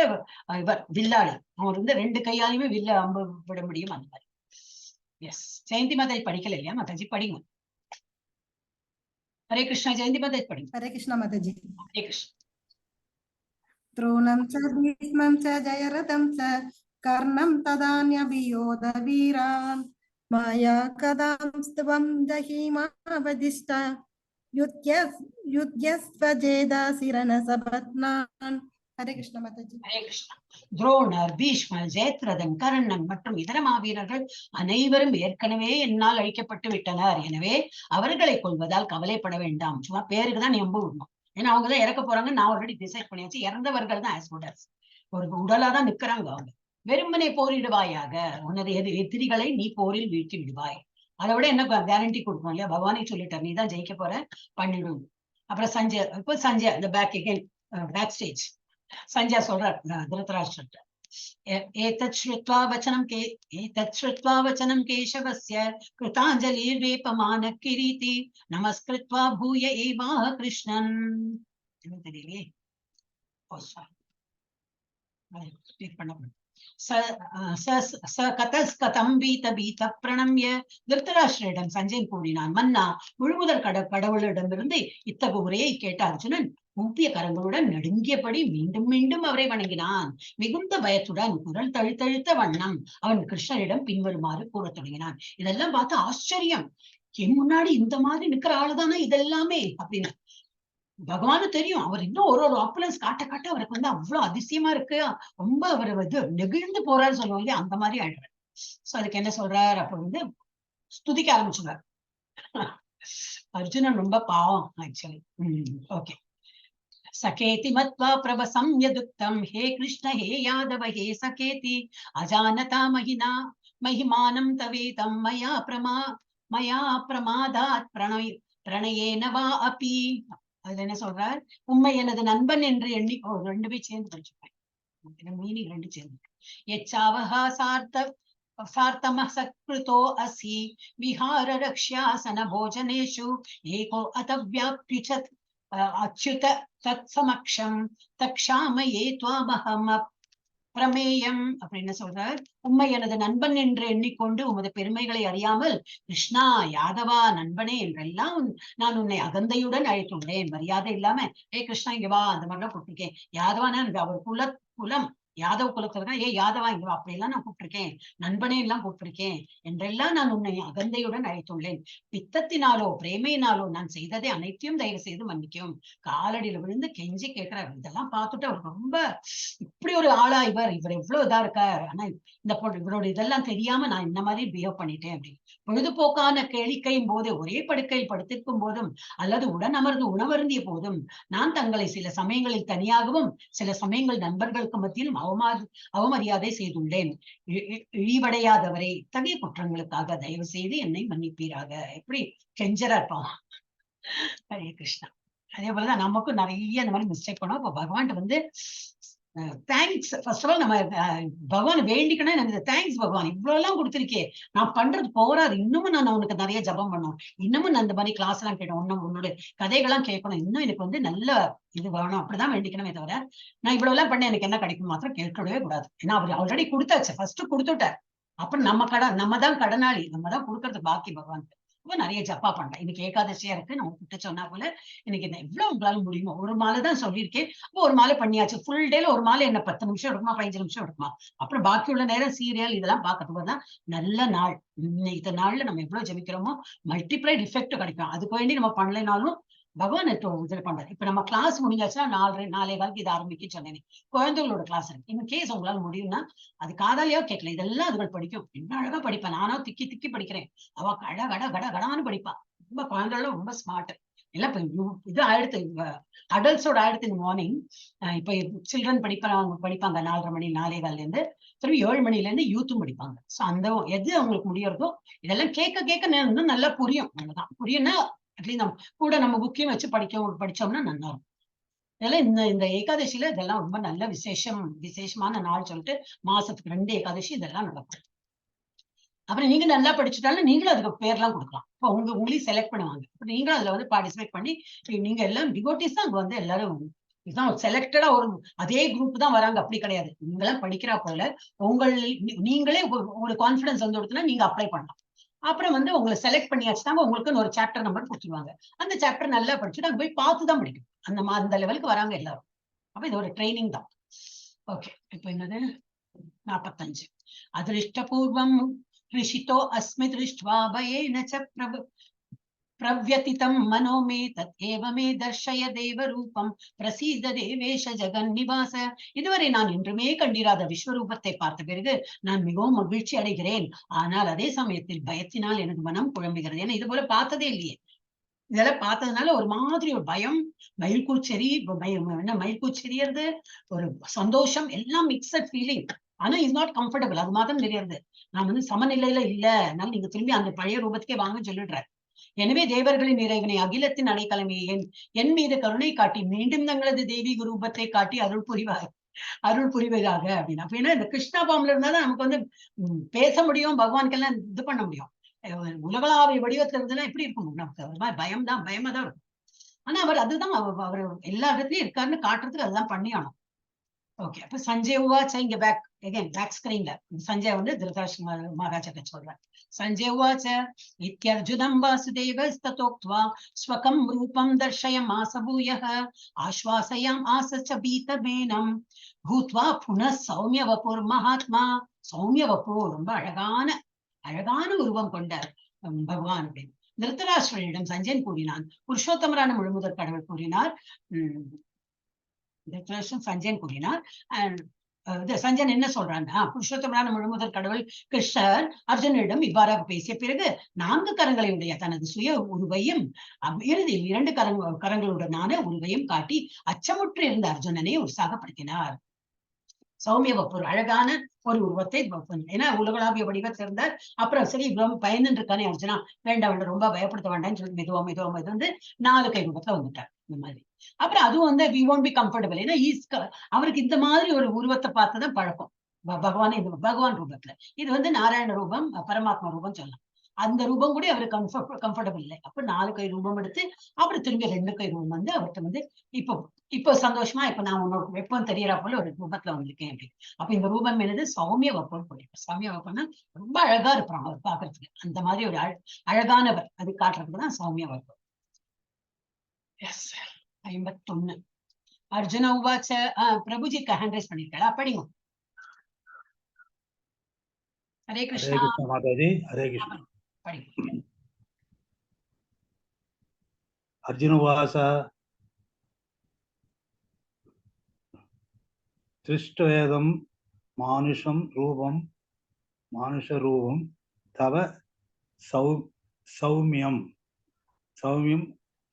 இவர் வில்லாளி. அவர் வந்து ரெண்டு கையாலையுமே வில்ல அம்பு விட முடியும் அந்த மாதிரி. எஸ். ஜெயந்தி மாதாஜி படிக்கல இல்லையா? மாதாஜி படிங்க. ஹரே கிருஷ்ணா. ஜெயந்தி மாதாஜி படிங்க. ஹரே கிருஷ்ணா மாதாஜி. ஹரே கிருஷ்ணா. த்ரோணம் ச பீஷ்மம் ச ஜயரதம் ச கர்ணம் ததான்யபியோத வீரான் மாயா கதாம் ஸ்துவம் ஜஹீமாவதிஷ்ட யுத்யஸ்வஜேதாசிரண சபத்னான். ஹரே கிருஷ்ணா மாதாஜி. ஹரே கிருஷ்ணா. துரோணர், பீஷ்மர், ஜெயத்ரதன், கர்ணன் மற்றும் இதர மாவீரர்கள் அனைவரும் ஏற்கனவே என்னால் அழிக்கப்பட்டு விட்டனர். எனவே அவர்களை கொள்வதால் கவலைப்பட வேண்டாம். சும்மா பேருக்கு தான் நீ அம்பு விடணும். ஏன்னா அவங்கதான் இறக்க போறாங்க, நான் ஆல்ரெடி டிசைட் பண்ணியாச்சு. இறந்தவர்கள் தான் ஆஸ் ஒரு உடலாதான் நிக்கிறாங்க. அவங்க வெறுமனே போரிடுவாயாக, உனது எதிரிகளை நீ போரில் வீழ்த்தி விடுவாய். அதை விட என்ன கேரண்டி கொடுக்கணும் இல்லையா? பகவானே சொல்லிட்டார், நீ தான் ஜெயிக்க போற, பண்ணிடும். அப்புறம் சஞ்சய், இப்போ சஞ்சய் இந்த பேக் ஸ்டேஜ் சஞ்சயா சொல்றார் திருதராஷ்டிரர்ட்ட, एतत् श्रुत्वा वचनं केशवस्य कृताञ्जलिर्वेपमानः किरीटी नमस्कृत्वा भूय एवाह कृष्णन्. தெரியலையே. கதம் வீத பீத பிரணம்ய திருத்தராஷ்டிரிடம் சஞ்சயன் கூறினான், மன்னா, முழுமுதல் கடவுளிடமிருந்து இத்தகைய உரையை கேட்ட அர்ஜுனன் கூப்பிய கரங்களுடன் நடுங்கியபடி மீண்டும் மீண்டும் அவரை வணங்கினான். மிகுந்த பயத்துடன் குரல் தழுத்தழுத்த வண்ணம் அவன் கிருஷ்ணரிடம் பின்வருமாறு கூறத் தொடங்கினான். இதெல்லாம் பார்த்து ஆச்சரியம், என் முன்னாடி இந்த மாதிரி நிக்கிற ஆளுதானே இதெல்லாமே அப்படின்னு. பகவானு தெரியும், அவர் இன்னும் ஒரு ஆப்புலன்ஸ் காட்ட காட்ட அவருக்கு வந்து அவ்வளவு அதிசயமா இருக்கு, ரொம்ப அவர் வந்து நெகிழ்ந்து போறாரு சொல்லுவாங்க, அந்த மாதிரி ஆயிடுறாரு. சோ அதுக்கு என்ன சொல்றாரு, அப்ப வந்து ஸ்துதிக்க ஆரம்பிச்சுறாரு. அர்ஜுனன் ரொம்ப பாவம் ஆக்சுவலி. ஓகே. सखेति मत्वा प्रभसं यदुक्तं हे कृष्ण हे यादव हे सखेति अजानता महिमानं तवेदं मया प्रमादात् प्रणयेन वा अपि. அது என்ன சொல்றார், உண்மை எனது நண்பன் என்று எண்ணி, ரெண்டு பேர் சேர்ந்து படிச்சுப்பேன், மீனிங் ரெண்டு சேர்ந்து. எச்சாவஹா சார்த்தம சக்ருதோ அசி விஹார ரக்ஷ்யாசன போஜனேஷு ஏகோ அதவ்யாப்யுச்சத் அச்சுத தத் சமக்ஷம் தக்ஷாமயே துவாமஹம் பிரமேயம் அப்படின்னு சொல்றார். உண்மை எனது நண்பன் என்று எண்ணிக்கொண்டு உமது பெருமைகளை அறியாமல் கிருஷ்ணா, யாதவா, நண்பனே என்றெல்லாம் நான் உன்னை அகந்தையுடன் அழைத்துள்ளேன். மரியாதை இல்லாம ஏ கிருஷ்ணா இங்க வா அந்த மாதிரிலாம் கூப்பிட்டிருக்கேன். யாதவானா அவர் குலம் யாதவ குலத்துல ஏ யாதவா இங்க வா அப்படி எல்லாம் நான் கூப்பிட்டிருக்கேன். நண்பனே எல்லாம் கூப்பிட்டிருக்கேன் என்றெல்லாம் நான் உன்னை அகந்தையுடன் அழைத்துள்ளேன். பித்தத்தினாலோ பிரேமையினாலோ நான் செய்ததை அனைத்தையும் தயவு செய்து மன்னிக்கும். காலடியில விழுந்து கெஞ்சி கேட்கிறார். இதெல்லாம் பார்த்துட்டு அவர் ரொம்ப, இப்படி ஒரு ஆளா இவர் எவ்வளவு இதா இருக்கார், ஆனா இந்த இவரோட இதெல்லாம் தெரியாம நான் இந்த மாதிரி பிஹேவ் பண்ணிட்டேன் அப்படின்னு. பொழுதுபோக்கான கேளிக்கையும் போது ஒரே படுக்கையில் படுத்திருக்கும் போதும் அல்லது உடன் அமர்ந்து உணவருந்திய போதும் நான் தங்களை சில சமயங்களில் தனியாகவும் சில சமயங்கள் நண்பர்களுக்கு மத்தியிலும் அவமரியாதை செய்துள்ளேன். இழிவடையாதவரை இத்தகைய குற்றங்களுக்காக தயவு செய்து என்னை மன்னிப்பீராக. எப்படி கெஞ்சரா இருப்பான். ஹரே கிருஷ்ணா. அதே போலதான் நமக்கும் நிறைய இந்த மாதிரி மிஸ்டேக் பண்ணோம். இப்ப பகவான் வந்து தேங்க்ஸ், ஃபர்ஸ்ட் ஆஃப் ஆல் நம்ம பகவான் வேண்டிக்கணும். எனக்கு தேங்க்ஸ் பகவான், இவ்வளவு எல்லாம் கொடுத்திருக்கே, நான் பண்றது போறாது, இன்னமும் நான் உனக்கு நிறைய ஜபம் பண்ணணும், இன்னமும் நான் இந்த மாதிரி கிளாஸ் எல்லாம் கேட்கணும், உன்னோட கதைகள்லாம் கேட்கணும், இன்னும் எனக்கு வந்து நல்ல இது வேணும், அப்படிதான் வேண்டிக்கணுமே தவிர நான் இவ்வளவு எல்லாம் பண்ண எனக்கு என்ன கிடைக்கும் மாத்திரம் கேட்கவே கூடாது. ஏன்னா அவர் ஆல்ரெடி கொடுத்தாச்சு, ஃபர்ஸ்ட் கொடுத்துட்டார். அப்புறம் நம்ம தான் கடனாளி, நம்ம தான் கொடுக்கறது பாக்கி பகவான். ரொம்ப நிறைய ஜப்பா பண்றேன். இன்னைக்கு ஏகாதசியா இருக்கு, நம்ம கிட்ட சொன்னா போல இன்னைக்கு எவ்வளவு உங்களால முடியுமோ ஒரு மாலை தான் சொல்லியிருக்கேன். ஒரு மாலை பண்ணியாச்சு. ஃபுல் டேல ஒரு மாலை என்ன 10 நிமிஷம் எடுக்குமா, 15 நிமிஷம் எடுக்குமா. அப்புறம் பாக்கி உள்ள நேரம் சீரியல் இதெல்லாம் பார்க்கறதுக்கு தான் நல்ல நாள். இந்த நாள்ல நம்ம எவ்வளவு ஜெபிக்கிறோமோ மல்டிப்ளைட் எஃபெக்ட் கிடைக்கும். அதுக்கு வேண்டி நம்ம பண்ணலைனாலும் பகவான் இது பண்றாரு. இப்ப நம்ம கிளாஸ் முடிஞ்சாச்சுன்னா 4:45 இது ஆரம்பிக்க சொன்னேன். குழந்தைகளோட கிளாஸ் இருக்கு. இன் கேஸ் உங்களால முடியும்னா அது காதாலியா கேட்கல, இதெல்லாம் அதுகள் படிக்கும். என்ன அழகா படிப்பேன், நானும் திக்கி திக்கி படிக்கிறேன். அவ கடான்னு படிப்பா. ரொம்ப குழந்தைகளும் ரொம்ப ஸ்மார்ட். எல்லாம் இது ஆயிடுத்து, அடல்ட்ஸோட ஆயிடுத்து. இந்த மார்னிங் இப்ப சில்ட்ரன் படிப்பாங்க 4:30 மணி 4:15 இருந்து திரும்பி 7 மணில இருந்து யூத்தும் படிப்பாங்க. சோ அந்த எது அவங்களுக்கு முடியறதோ இதெல்லாம் கேட்க இன்னும் நல்லா புரியும். நல்லதான் புரியும்னா அட்லீஸ்ட் நம்ம கூட நம்ம புக்கையும் வச்சு படிச்சோம்னா நல்லா இருக்கும். இதெல்லாம் இந்த ஏகாதசியில இதெல்லாம் ரொம்ப நல்ல விசேஷமான நாள் சொல்லிட்டு மாசத்துக்கு 2 ஏகாதசி இதெல்லாம் நடக்கும். அப்புறம் நீங்க நல்லா படிச்சுட்டாலும் நீங்களும் அதுக்கு பேர்லாம் கொடுக்கலாம். இப்போ உங்களையும் செலக்ட் பண்ணுவாங்க. நீங்களும் அதுல வந்து பார்ட்டிசிபேட் பண்ணி நீங்க எல்லாம் டிவோட்டிஸ் தான் அங்க வந்து எல்லாரும் இதுதான் செலக்டடா அதே குரூப் தான் வராங்க, அப்படி கிடையாது. நீங்களாம் படிக்கிறா போல நீங்களே ஒரு கான்பிடன்ஸ் வந்து கொடுத்தனா நீங்க அப்ளை பண்ணலாம். அப்புறம் வந்து உங்களை செலக்ட் பண்ணியாச்சுட்டாங்க, உங்களுக்கு ஒரு சாப்டர் நம்பர் கொடுத்துருவாங்க. அந்த சாப்டர் நல்லா படிச்சுட்டு அங்க போய் பார்த்து தான் படிக்கணும். அந்த லெவலுக்கு வராங்க எல்லாரும். அப்ப இது ஒரு ட்ரைனிங் தான். ஓகே, இப்ப என்னது 45. அதிருஷ்டபூர்வம் ரிஷிதோ அஸ்மி திருஷ்ட்வா பயேன ச பிரவ்யதிதம் மனோ மே தத் ஏவமே தர்ஷய தேவ ரூபம் பிரசீத தேவேஷ ஜெகன் நிவாச. இதுவரை நான் என்றுமே கண்டிராத விஸ்வரூபத்தை பார்த்த பிறகு நான் மிகவும் மகிழ்ச்சி அடைகிறேன். ஆனால் அதே சமயத்தில் பயத்தினால் எனது மனம் குழம்புகிறது. ஏன்னா இது போல பார்த்ததே இல்லையே. இதெல்லாம் பார்த்ததுனால ஒரு மாதிரி ஒரு பயம், மயில்கூச்செறியறது, ஒரு சந்தோஷம், எல்லாம் மிக்சட் ஃபீலிங். ஆனா இஸ் நாட் கம்ஃபர்டபிள், அது மாத்திரம் தெரியாது. நான் வந்து சமநிலையில இல்ல, அதனால நீங்க திரும்பி அந்த பழைய ரூபத்துக்கே வாங்க சொல்லிடுறேன். எனவே தேவர்களின் இறைவனை அகிலத்தின் அடைக்கலமே என் மீது கருணை காட்டி மீண்டும் தங்களது தெய்வீக ரூபத்தை காட்டி அருள் புரிவதாக அப்படின்னு. அப்படின்னா இந்த கிருஷ்ணா பாம்ல இருந்தாதான் நமக்கு வந்து பேச முடியும், பகவானுக்கெல்லாம் இது பண்ண முடியும். உலகளாவிய வடிவத்துல இருந்ததுன்னா எப்படி இருக்கும் நமக்கு? ஒரு மாதிரி பயமா தான் இருக்கும். ஆனா அதுதான் அவர் எல்லா இடத்துலயும் இருக்காருன்னு காட்டுறதுக்கு அதுதான் பண்ணியானோம். ஓகே, அப்ப சஞ்சய் உவாச்ச இங்க பேக் ஸ்கிரீன்ல சஞ்சய் வந்து திருதராஷ்டிர மகாராஜா சொல்றார். சஞ்சய் உவாச்ச இத்யர்ஜுனம் வாசுதேவஸ்ததோக்த்வா ஸ்வகம் ரூபம் தர்ஷயமாஸ பூயः ஆஸ்வாசயாம் ஆசச்ச பீதபேனம் பூத்வா புனः சௌமிய வபுர் மகாத்மா. சௌமிய வபுர் ரொம்ப அழகான உருவம் கொண்டார் பகவான் அப்படின்னு திருதராஷ்டிரனிடம் சஞ்சயன் கூறினான். புருஷோத்தமரான முழுமுதற் கடவுள் கூறினார். சஞ்சயன் கூறினார். சஞ்சயன் என்ன சொல்றான்னா, புருஷோத்தமரான முழுமுதற் கடவுள் கிருஷ்ணர் அர்ஜுனனிடம் இவ்வாறாக பேசிய பிறகு 4 கரங்களையுடைய தனது சுய உருவையும் இறுதியில் 2 கரங்களுடனான உருவையும் காட்டி அச்சமுற்று இருந்த அர்ஜுனனை உற்சாகப்படுத்தினார். சௌமிய வப்பூர் அழகான ஒரு உருவத்தை, ஏன்னா உலகளாவிய வடிவத்தில் இருந்தார். அப்புறம் சரி இவ்வளவு பயந்து இருக்கானே அர்ஜுனா, வேண்டாம் ரொம்ப பயப்படுத்த வேண்டாம்னு சொல்லி மெதுவா இது வந்து 4 கை ரூபத்துல வந்துட்டார் இந்த மாதிரி. அப்புறம் அதுவும் வந்து we won't be comfortable. ஏன்னா அவருக்கு இந்த மாதிரி ஒரு உருவத்தை பார்த்துதான் பழக்கம். பகவான் ரூபத்துல இது வந்து நாராயண ரூபம், பரமாத்மா ரூபம் சொல்லலாம். அந்த ரூபம் கூட அவருக்கு கம்ஃபர்டபிள் இல்லை. அப்ப 4 கை ரூபம் எடுத்து அப்புறம் திரும்பி 2 கை ரூபம் வந்து அவர்கிட்ட வந்து இப்போ சந்தோஷமா இப்ப நான் உன்னோட வெப்பம் தெரியறா போல ஒரு ரூபத்துல வந்திருக்கேன் அப்படின்னு. அப்ப இந்த ரூபம் என்னது? சௌமிய வப்பம் போட்டிருப்பேன். சௌமிய வப்பம்னா ரொம்ப அழகா இருப்பான் அவர் பாக்குறதுக்கு. அந்த மாதிரி ஒரு அழகானவர் அது காட்டுறதுக்குதான் சௌமிய வப்பம். எஸ் 51 அர்ஜுன உவாச்ச. பிரபுஜிக்கு ஹேண்ட் ரைஸ் பண்ணிருக்கா, படிங்க. ஹரே கிருஷ்ணா மாதாஜி. ஹரே கிருஷ்ணா. படிங்க. அர்ஜுன உவாச திருஷ்டவேதம் மானுஷ ரூபம் தவ சௌமியம்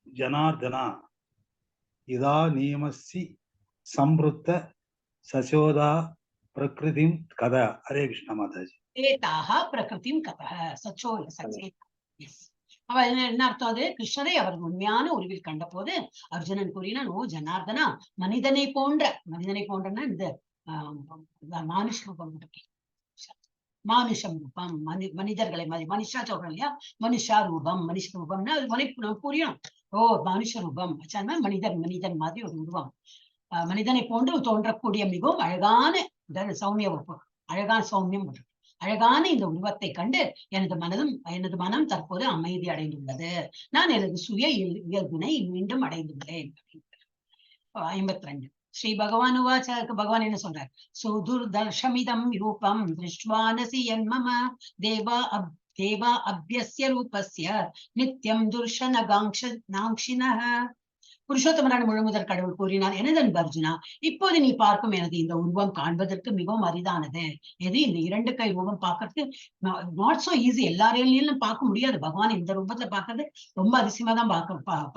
ஜனார்தனா இதா நியமசி சம்பிருத்த சசோதா பிரகிருதிம் கதா. ஹரே கிருஷ்ணா மாதாஜி. ஏதாக பிரகிருதிம் கதா சச்சோத சச்சேதா. அவ என்ன அர்த்தம்? அது கிருஷ்ணரை அவர் உண்மையான உருவில் கண்ட போது அர்ஜுனன் கூறினான், ஓ ஜனார்தனா, மனிதனை போன்றன்னா இந்த மானுஷ ரூபம் இருக்கு, மானுஷம் ரூபம், மனிதர்களை மனுஷா சொல்றோம் இல்லையா, மனுஷா ரூபம், மனுஷ ரூபம்னா அது புரியும். ஓ மனுஷ ரூபம் மனிதன் மாதிரி ஒரு உருவம், மனிதனை போன்று தோன்றக்கூடிய மிகவும் அழகான சௌமிய உருவம், அழகான சௌமியம், அழகான இந்த உருவத்தை கண்டு எனது மனம் தற்போது அமைதி அடைந்துள்ளது. நான் எனது சுய இயல்பினை மீண்டும் அடைந்துள்ளேன். 52 ஸ்ரீ பகவான் உவாச்ச. பகவான் என்ன சொல்றார்? சுதுர்தர்ஷமிதம் ரூபம் திருஷ்டுவானசி யன்மம தேவா அப்யஸ்ய ரூபஸ்ய நித்யம் துர்ஷனகாங்க்ஷினஹ. புருஷோத்தமரான முழுமுதற் கடவுள் கூறினார், எனது அர்ஜுனா, இப்போது நீ பார்க்கும் எனது இந்த உருவம் காண்பதற்கு மிகவும் அரிதானது. எது? இந்த 2 கை ரூபம் பார்க்கறதுக்கு நாட் சோ ஈஸி. எல்லாரையும் பார்க்க முடியாது. பகவான் இந்த ரூபத்துல பார்க்கறது ரொம்ப அதிசயமா தான்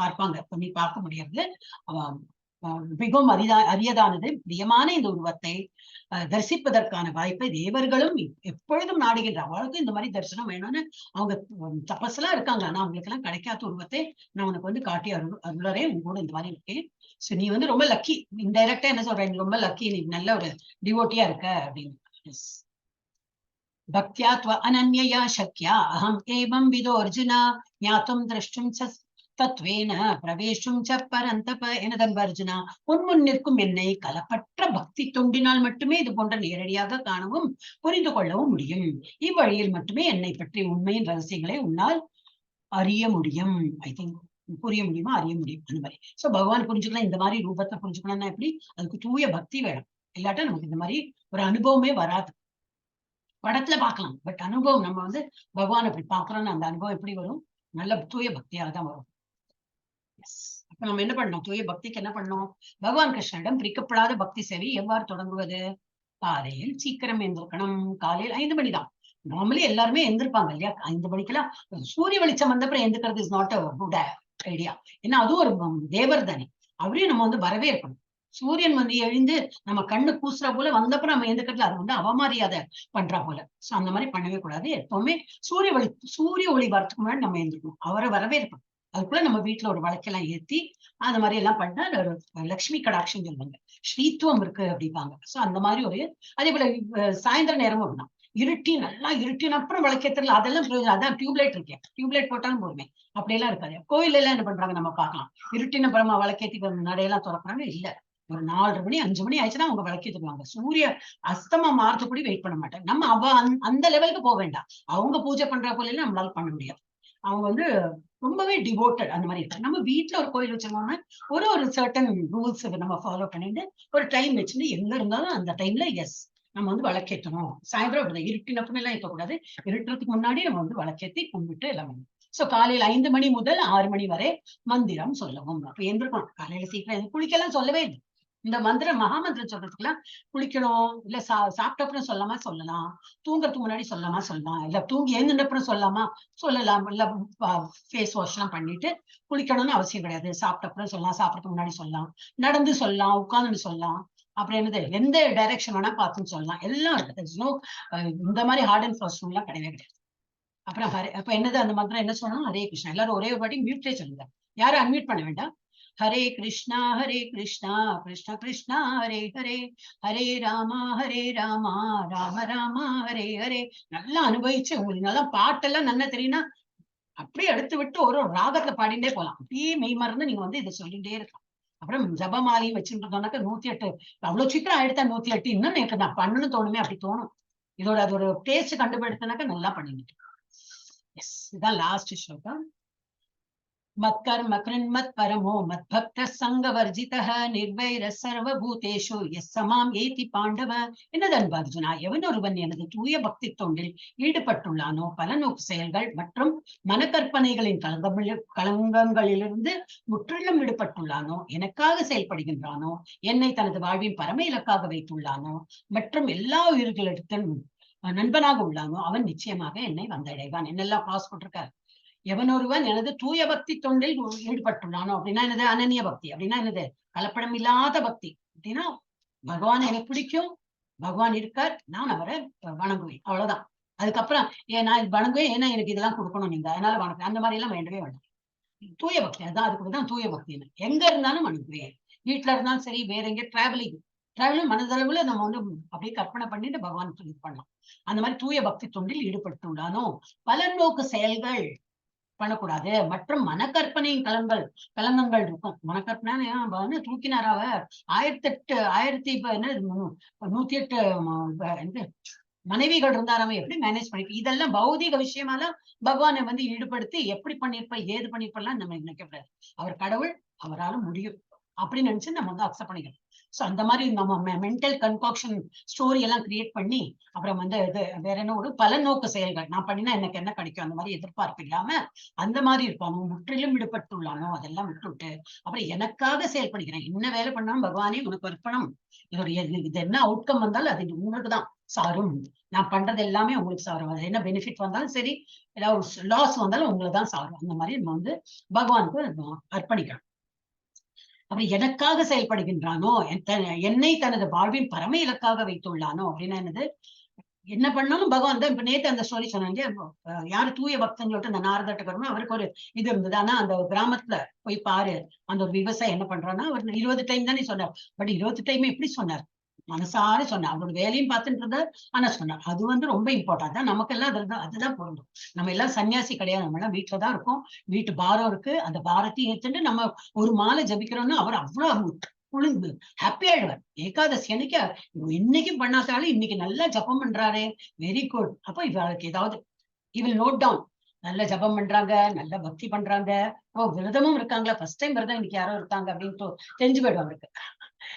பார்ப்பாங்க. நீ பார்க்க முடியாது. மிகவும் அரியதானது. பிரியமான இந்த உருவத்தை தரிசிப்பதற்கான வாய்ப்பை தேவர்களும் எப்பொழுதும் நாடுகின்ற அவளுக்கும் இந்த மாதிரி தரிசனம் வேணும்னு அவங்க தபஸ்லாம் இருக்காங்க. ஆனா அவங்களுக்கு எல்லாம் கிடைக்காத உருவத்தை நான் உனக்கு வந்து காட்டி அருளரே உங்களோட இந்த மாதிரி இருக்கேன். சோ நீ வந்து ரொம்ப லக்கி. இன்டைரக்டா என்ன சொல்ற, நீ ரொம்ப லக்கி, நீ நல்ல ஒரு டிவோட்டியா இருக்க அப்படின்னு. பக்தியா த்வ அனன்யயா சக்யா அஹம் ஏவம் விதோ அர்ஜுனா ஞாத்தும் திரஷ்டும் தத்வேன பிரவேஷும் பரந்தப. எனதன் அர்ஜுனா, முன் நிற்கும் என்னை கலப்பற்ற பக்தி தொண்டினால் மட்டுமே இது போன்ற நேரடியாக காணவும் புரிந்து கொள்ளவும் முடியும். இவ்வழியில் மட்டுமே என்னை பற்றி உண்மையின் ரகசியங்களை உன்னால் அறிய முடியும். ஐ திங்க் புரிய முடியுமா, அறிய முடியும் அந்த மாதிரி. சோ பகவான் புரிஞ்சுக்கலாம், இந்த மாதிரி ரூபத்தை புரிஞ்சுக்கணும்னா எப்படி? அதுக்கு தூய பக்தி வேணும். இல்லாட்டா நமக்கு இந்த மாதிரி ஒரு அனுபவமே வராது. படத்துல பார்க்கலாம், பட் அனுபவம் நம்ம வந்து பகவான் அப்படி பாக்குறோம்னா அந்த அனுபவம் எப்படி வரும்? நல்ல தூய பக்தியாக தான் வரும். அப்ப நம்ம என்ன பண்ணோம்? தூய பக்திக்கு என்ன பண்ணோம்? பகவான் கிருஷ்ணனிடம் பிரிக்கப்படாத பக்தி சேவை எவ்வாறு தொடங்குவது? காலையில் சீக்கிரம் எழுந்திருக்கணும். காலையில் 5 மணிதான். நார்மலி எல்லாருமே எழுந்திருப்பாங்க இல்லையா? 5 மணிக்கெல்லாம் சூரிய வெளிச்சம் வந்தப்பறம் எழுந்துக்கிறது is not a good idea. ஏன்னா அதுவும் ஒரு தேவர் தானே, அவரையும் நம்ம வந்து வரவேற்கணும். சூரியன் வந்து எழுந்து நம்ம கண்ணு கூசுற போல வந்தப்ப நம்ம எந்திரிக்கிறதுல அது வந்து அவமரியாதை பண்றா போல. சோ அந்த மாதிரி பண்ணவே கூடாது. எப்பவுமே சூரிய ஒளி வரத்துக்கு முன்னாடி நம்ம எந்திரிக்கணும், அவரை வரவேற்கணும். அதுக்குள்ள நம்ம வீட்டுல ஒரு விளக்கெல்லாம் ஏத்தி அந்த மாதிரி எல்லாம் பண்ணா ஒரு லட்சுமி கடாட்சம் சொல்லுவாங்க, ஸ்ரீத்துவம் இருக்கு அப்படிப்பாங்க. சோ அந்த மாதிரி ஒரு அதே போல சாயந்தர நேரமும் அப்படிதான் இருட்டி நல்லா இருட்டின அப்புறம் விளக்கேற்றல அதெல்லாம் பிரயோஜனம். அதான் டியூப்லைட் இருக்கேன், டியூப்லைட் போட்டாலும் போதுமே. அப்படியெல்லாம் இருக்காது. கோயில் எல்லாம் என்ன பண்றாங்க நம்ம பார்க்கலாம், இருட்டின அப்புறமா விளக்கேத்தி நடையெல்லாம் திறக்கிறாங்க. இல்ல, ஒரு 4:30 மணி 5 மணி ஆயிடுச்சுன்னா அவங்க விளக்கேத்துவாங்க. சூரிய அஸ்தமா மாறத்துக்கூடி வெயிட் பண்ண மாட்டாங்க. நம்ம அந்த லெவலுக்கு போக வேண்டாம். அவங்க பூஜை பண்ற போல நம்மளால பண்ண முடியாது. அவங்க வந்து ரொம்பவே டிவோட்டட் அந்த மாதிரி இருக்காங்க. நம்ம வீட்டுல ஒரு கோயில் வச்சிருக்கோம்னா ஒரு சர்டன் ரூல்ஸ் நம்ம ஃபாலோ பண்ணிட்டு ஒரு டைம் வச்சுட்டு எங்க இருந்தாலும் அந்த டைம்ல எஸ் நம்ம வந்து விளக்கேற்றணும். சாயந்தரம் அப்படிதான் இருட்டினப்புன்னு எல்லாம் இருக்கக்கூடாது. இருட்டுறதுக்கு முன்னாடி நம்ம வந்து விளக்கேத்தி கும்பிட்டு எல்லாம் பண்ணணும். சோ காலையில 5 மணி முதல் 6 மணி வரை மந்திரம் சொல்லவும். அப்ப எந்திருக்கணும் காலையில சீக்கிரம், குளிக்கலாம் சொல்லவே இல்லை. இந்த மந்திரம் மகாமந்திரம் சொல்றதுக்குலாம் குளிக்கணும் இல்ல சாப்பிட்டப்புறம் சொல்லாமா சொல்லலாம், தூங்குறதுக்கு முன்னாடி சொல்லாமா சொல்லலாம், இல்ல தூங்கி எழுந்தப்புறம் சொல்லாமா சொல்லலாம், இல்ல ஃபேஸ் வாஷ் எல்லாம் பண்ணிட்டு குளிக்கணும்னு அவசியம் கிடையாது. சாப்பிட்டப்புறம் சொல்லலாம், சாப்பிடறதுக்கு முன்னாடி சொல்லலாம், நடந்து சொல்லலாம், உட்கார்ந்து சொல்லலாம். அப்புறம் என்னது எந்த டைரக்ஷன் வேணா பார்த்துன்னு சொல்லலாம், எல்லாம் இருக்கு. இந்த மாதிரி ஹார்ட் அண்ட் ஃபாஸ்ட் எல்லாம் கிடையவே கிடையாது. அப்புறம் அப்ப என்னது அந்த மந்திரம் என்ன சொல்லணும், ஹரே கிருஷ்ணா. எல்லாரும் ஒரே ஒரு வாட்டி மியூட்லேயே சொல்லுங்க, யாரும் அன்மியூட் பண்ண வேண்டாம். ஹரே கிருஷ்ணா கிருஷ்ணா கிருஷ்ணா ஹரே ஹரே, ஹரே ராமா ராம ராமா ஹரே ஹரே. நல்லா அனுபவிச்சு உங்களுக்கு நல்லா பாட்டெல்லாம் நல்லா தெரியும்னா அப்படியே எடுத்து விட்டு ஒரு ராகத்துல பாடிண்டே போகலாம். அப்படியே மெய் மறந்து நீங்க வந்து இதை சொல்லிட்டே இருக்கலாம். அப்புறம் ஜபமாலையும் வச்சுட்டு இருந்தோம்னாக்கா 108 அவ்வளவு சீக்கிரம் ஆயிடுத்தா 108 இன்னும் எனக்கு நான் பண்ணணும்னு தோணுமே, அப்படி தோணும். இதோட அது ஒரு டேஸ்ட் கண்டுபிடித்தனாக்கா நல்லா பண்ணிட்டு. எஸ், இதான் லாஸ்ட் ஸ்லோகம். மத்கர்ம கிருண்மத் பரமோ மத் பக்த சங்க வர்ஜிதஹ நிர்வைர சர்வபூதேஷு எஸ் சமாம் ஏதி பாண்டவ. என்னது அன்பு அர்ஜுனா, எவன் ஒருவன் எனது தூய பக்தி தொண்டில் ஈடுபட்டுள்ளானோ, பல நோக்கு செயல்கள் மற்றும் மனக்கற்பனைகளின் களங்கங்களிலிருந்து முற்றிலும் விடுபட்டுள்ளானோ, எனக்காக செயல்படுகின்றானோ, என்னை தனது வாழ்வின் பரம இலக்காக வைத்துள்ளானோ, மற்றும் எல்லா உயிர்களிடத்தின் நண்பனாக உள்ளானோ, அவன் நிச்சயமாக என்னை வந்தடைவான். என்னெல்லாம் பாஸ் போட்டிருக்காரு. எவனொருவன் எனது தூய பக்தி தொண்டில் ஈடுபட்டுள்ளானோ அப்படின்னா என்னது, அனன்ய பக்தி அப்படின்னா என்னது, கலப்படம் இல்லாத பக்தி அப்படின்னா பகவான் எனக்கு பிடிக்கும், பகவான் இருக்கார், நான் அவரை வணங்குவேன், அவ்வளவுதான். அதுக்கப்புறம் நான் வணங்குவேன் ஏன்னா எனக்கு இதெல்லாம் கொடுக்கணும் நீங்க அதனால வணங்குவேன், அந்த மாதிரி எல்லாம் வேண்டவே வேண்டாம். தூய பக்தி அதான், அதுக்குதான் தூய பக்தின்னு. எங்க இருந்தாலும் வணங்குவேன், வீட்டுல இருந்தாலும் சரி, வேற எங்க டிராவலிங் மனதளவுல நம்ம வந்து அப்படியே கற்பனை பண்ணிட்டு பகவான் இது பண்ணலாம். அந்த மாதிரி தூய பக்தி தொண்டில் ஈடுபட்டுள்ளானோ, பல நோக்கு செயல்கள் பண்ணக்கூடாது மற்றும் மனக்கற்பனையின் கலங்கங்கள் இருக்கும். மனக்கற்பனை தூக்கினாராவ 108 மனைவிகள் இருந்தாராம எப்படி மேனேஜ் பண்ணிப்ப, இதெல்லாம் பௌதிக விஷயமாலாம் பகவானை வந்து ஈடுபடுத்தி எப்படி பண்ணிருப்ப ஏது பண்ணிருப்பெல்லாம் நம்ம நினைக்கக்கூடாது. அவர் கடவுள், அவரால முடியும் அப்படின்னு நினைச்சு நம்ம வந்து அக்செப்ட் பண்ணிக்கணும். சோ அந்த மாதிரி நம்ம மென்டல் கன்காக்ஷன் ஸ்டோரி எல்லாம் கிரியேட் பண்ணி அப்புறம் வந்து இது வேற என்ன ஒரு பல நோக்கு செயல்கள் நான் பண்ணினா எனக்கு என்ன கிடைக்கும் அந்த மாதிரி எதிர்பார்ப்பு இல்லாம அந்த மாதிரி இருப்பானோ, முற்றிலும் விடுபட்டுள்ளானோ அதெல்லாம் விட்டுவிட்டு அப்புறம் எனக்காக செயல்படுகிறேன், என்ன வேலை பண்ணாலும் பகவானே உனக்கு அர்ப்பணம், இது என்ன அவுட்கம் வந்தாலும் அது உங்களுக்கு தான் சாரும், நான் பண்றது எல்லாமே உங்களுக்கு சாரும், அது என்ன பெனிஃபிட் வந்தாலும் சரி, ஏதாவது லாஸ் வந்தாலும் உங்களுக்கு தான் சாரும். அந்த மாதிரி நம்ம வந்து பகவானுக்கு அர்ப்பணிக்கணும். அப்படி எனக்காக செயல்படுகின்றானோ, என்னை தனது வாழ்வின் பரம இலக்காக வைத்துள்ளானோ அப்படின்னா என்னது, என்ன பண்ணாலும் பகவான் தான். இப்ப நேத்து அந்த ஸ்டோரி சொன்னாங்க, யாரு தூய பக்தன் சொல்லிட்டு அந்த நாரதட்டுக்கணும் அவருக்கு ஒரு இது இருந்தது. ஆனா அந்த கிராமத்துல போய் பாரு, அந்த ஒரு விவசாயம் என்ன பண்றான்னா, அவர் 20 டைம் தானே சொன்னார். பட் 20 டைம் எப்படி சொன்னார், மனசார சொன்னார், அவரோட வேலையும் பார்த்துட்டு இருந்தார், ஆனா சொன்னார். அது வந்து ரொம்ப இம்பார்ட்டன்ட் தான். நமக்கெல்லாம் அதுதான் பொருந்தும். நம்ம எல்லாம் சன்னியாசி கிடையாது, நம்ம எல்லாம் வீட்டுலதான் இருக்கோம், வீட்டு பாரம் இருக்கு, அந்த பாரத்தையும் ஏத்துட்டு நம்ம ஒரு மாலை ஜபிக்கிறோம்னா அவர் அவ்வளவு குளிர்ந்து ஹாப்பி ஆயிடுவார். ஏகாதசி அன்னைக்கு இன்னைக்கும் பண்ணாதாலும் இன்னைக்கு நல்லா ஜபம் பண்றாரு, வெரி குட். அப்ப இவருக்கு ஏதாவது இவள் நோட் டவுன், நல்ல ஜபம் பண்றாங்க, நல்ல பக்தி பண்றாங்க, விரதமும் இருக்காங்களா, ஃபர்ஸ்ட் டைம் விரதம் இன்னைக்கு யாரோ இருக்காங்க அப்படின்ட்டு தெரிஞ்சு போயிடும் அவருக்கு.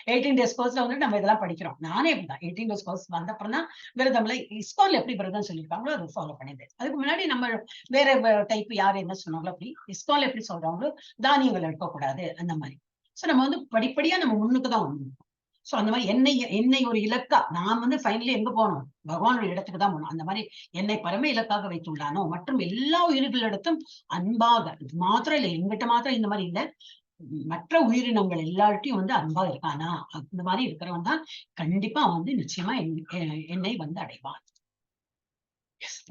18 days கோர்ஸ்ல வந்து நம்ம இதெல்லாம் படிக்கிறோம். நானே அப்படிதான் 18 days கோர்ஸ் வந்த அப்புறம் தான் விரதம்ல இஸ்கான்ல எப்படி விரதம் சொல்லியிருக்காங்களோ அதை ஃபாலோ பண்ணிருந்தேன். அதுக்கு முன்னாடி நம்ம வேற டைப் யாரு என்ன சொன்னாங்களோ அப்படி இஸ்கான்ல எப்படி சொல்றாங்களோ தானியங்கள் எடுக்கக்கூடாது அந்த மாதிரி. சோ நம்ம வந்து படிப்படியா நம்ம முன்னுக்கு தான் வரணும். சோ அந்த மாதிரி என்னை ஒரு இலக்கா நான் வந்து ஃபைனலி எங்க போகணும், பகவானோட இடத்துக்கு தான் போகணும். அந்த மாதிரி என்னை பரம இலக்காக வைத்துள்ளானோ மற்றும் எல்லா உயிர்களிடத்தும் அன்பாக, மாத்திரம் இல்லை எங்கிட்ட மாத்திரம் இந்த மாதிரி இல்லை, மற்ற உயிரினங்கள் எல்லார்ட்டையும் வந்து அன்பா இருக்கானா, அந்த மாதிரி இருக்கிறவன் தான் கண்டிப்பா வந்து நிச்சயமா என்னை வந்து அடைவான்.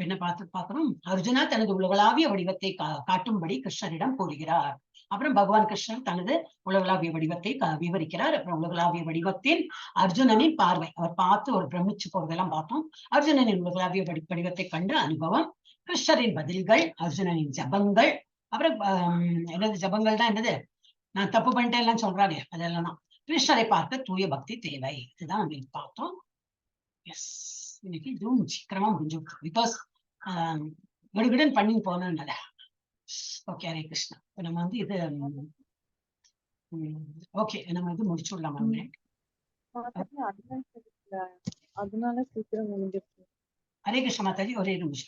என்ன பார்க்கிறோம், அர்ஜுனா தனது உலகளாவிய வடிவத்தை காட்டும்படி கிருஷ்ணரிடம் கூறுகிறார். அப்புறம் பகவான் கிருஷ்ணன் தனது உலகளாவிய வடிவத்தை விவரிக்கிறார். அப்புறம் உலகளாவிய வடிவத்தில் அர்ஜுனனின் பார்வை, அவர் பார்த்து ஒரு பிரமிச்சு போறதெல்லாம் பார்த்தோம். அர்ஜுனனின் உலகளாவிய வடிவத்தை கண்டு அனுபவம், கிருஷ்ணரின் பதில்கள், அர்ஜுனனின் ஜபங்கள், அப்புறம் என்னது ஜபங்கள் தான் என்னது, நான் தப்பு பண்ணிட்டேன் எல்லாம் சொல்றாரு, அதெல்லாம் தான். கிருஷ்ணரை பார்க்க தூய பக்தி தேவை, இதுதான் நம்ம பார்த்தோம். எஸ், இன்னைக்கு இதுவும் சீக்கிரமா முடிஞ்சு பிகாஸ் விடுவிடன் பண்ணி போனதுனால. ஓகே, ஹரே கிருஷ்ணா. இப்ப நம்ம வந்து இது ஓகே, நம்ம இது முடிச்சுடலாம். அதனால சீக்கிரம் முடிஞ்சிருச்சு. ஹரே கிருஷ்ண மாதாஜி, ஒரே நிமிஷம்.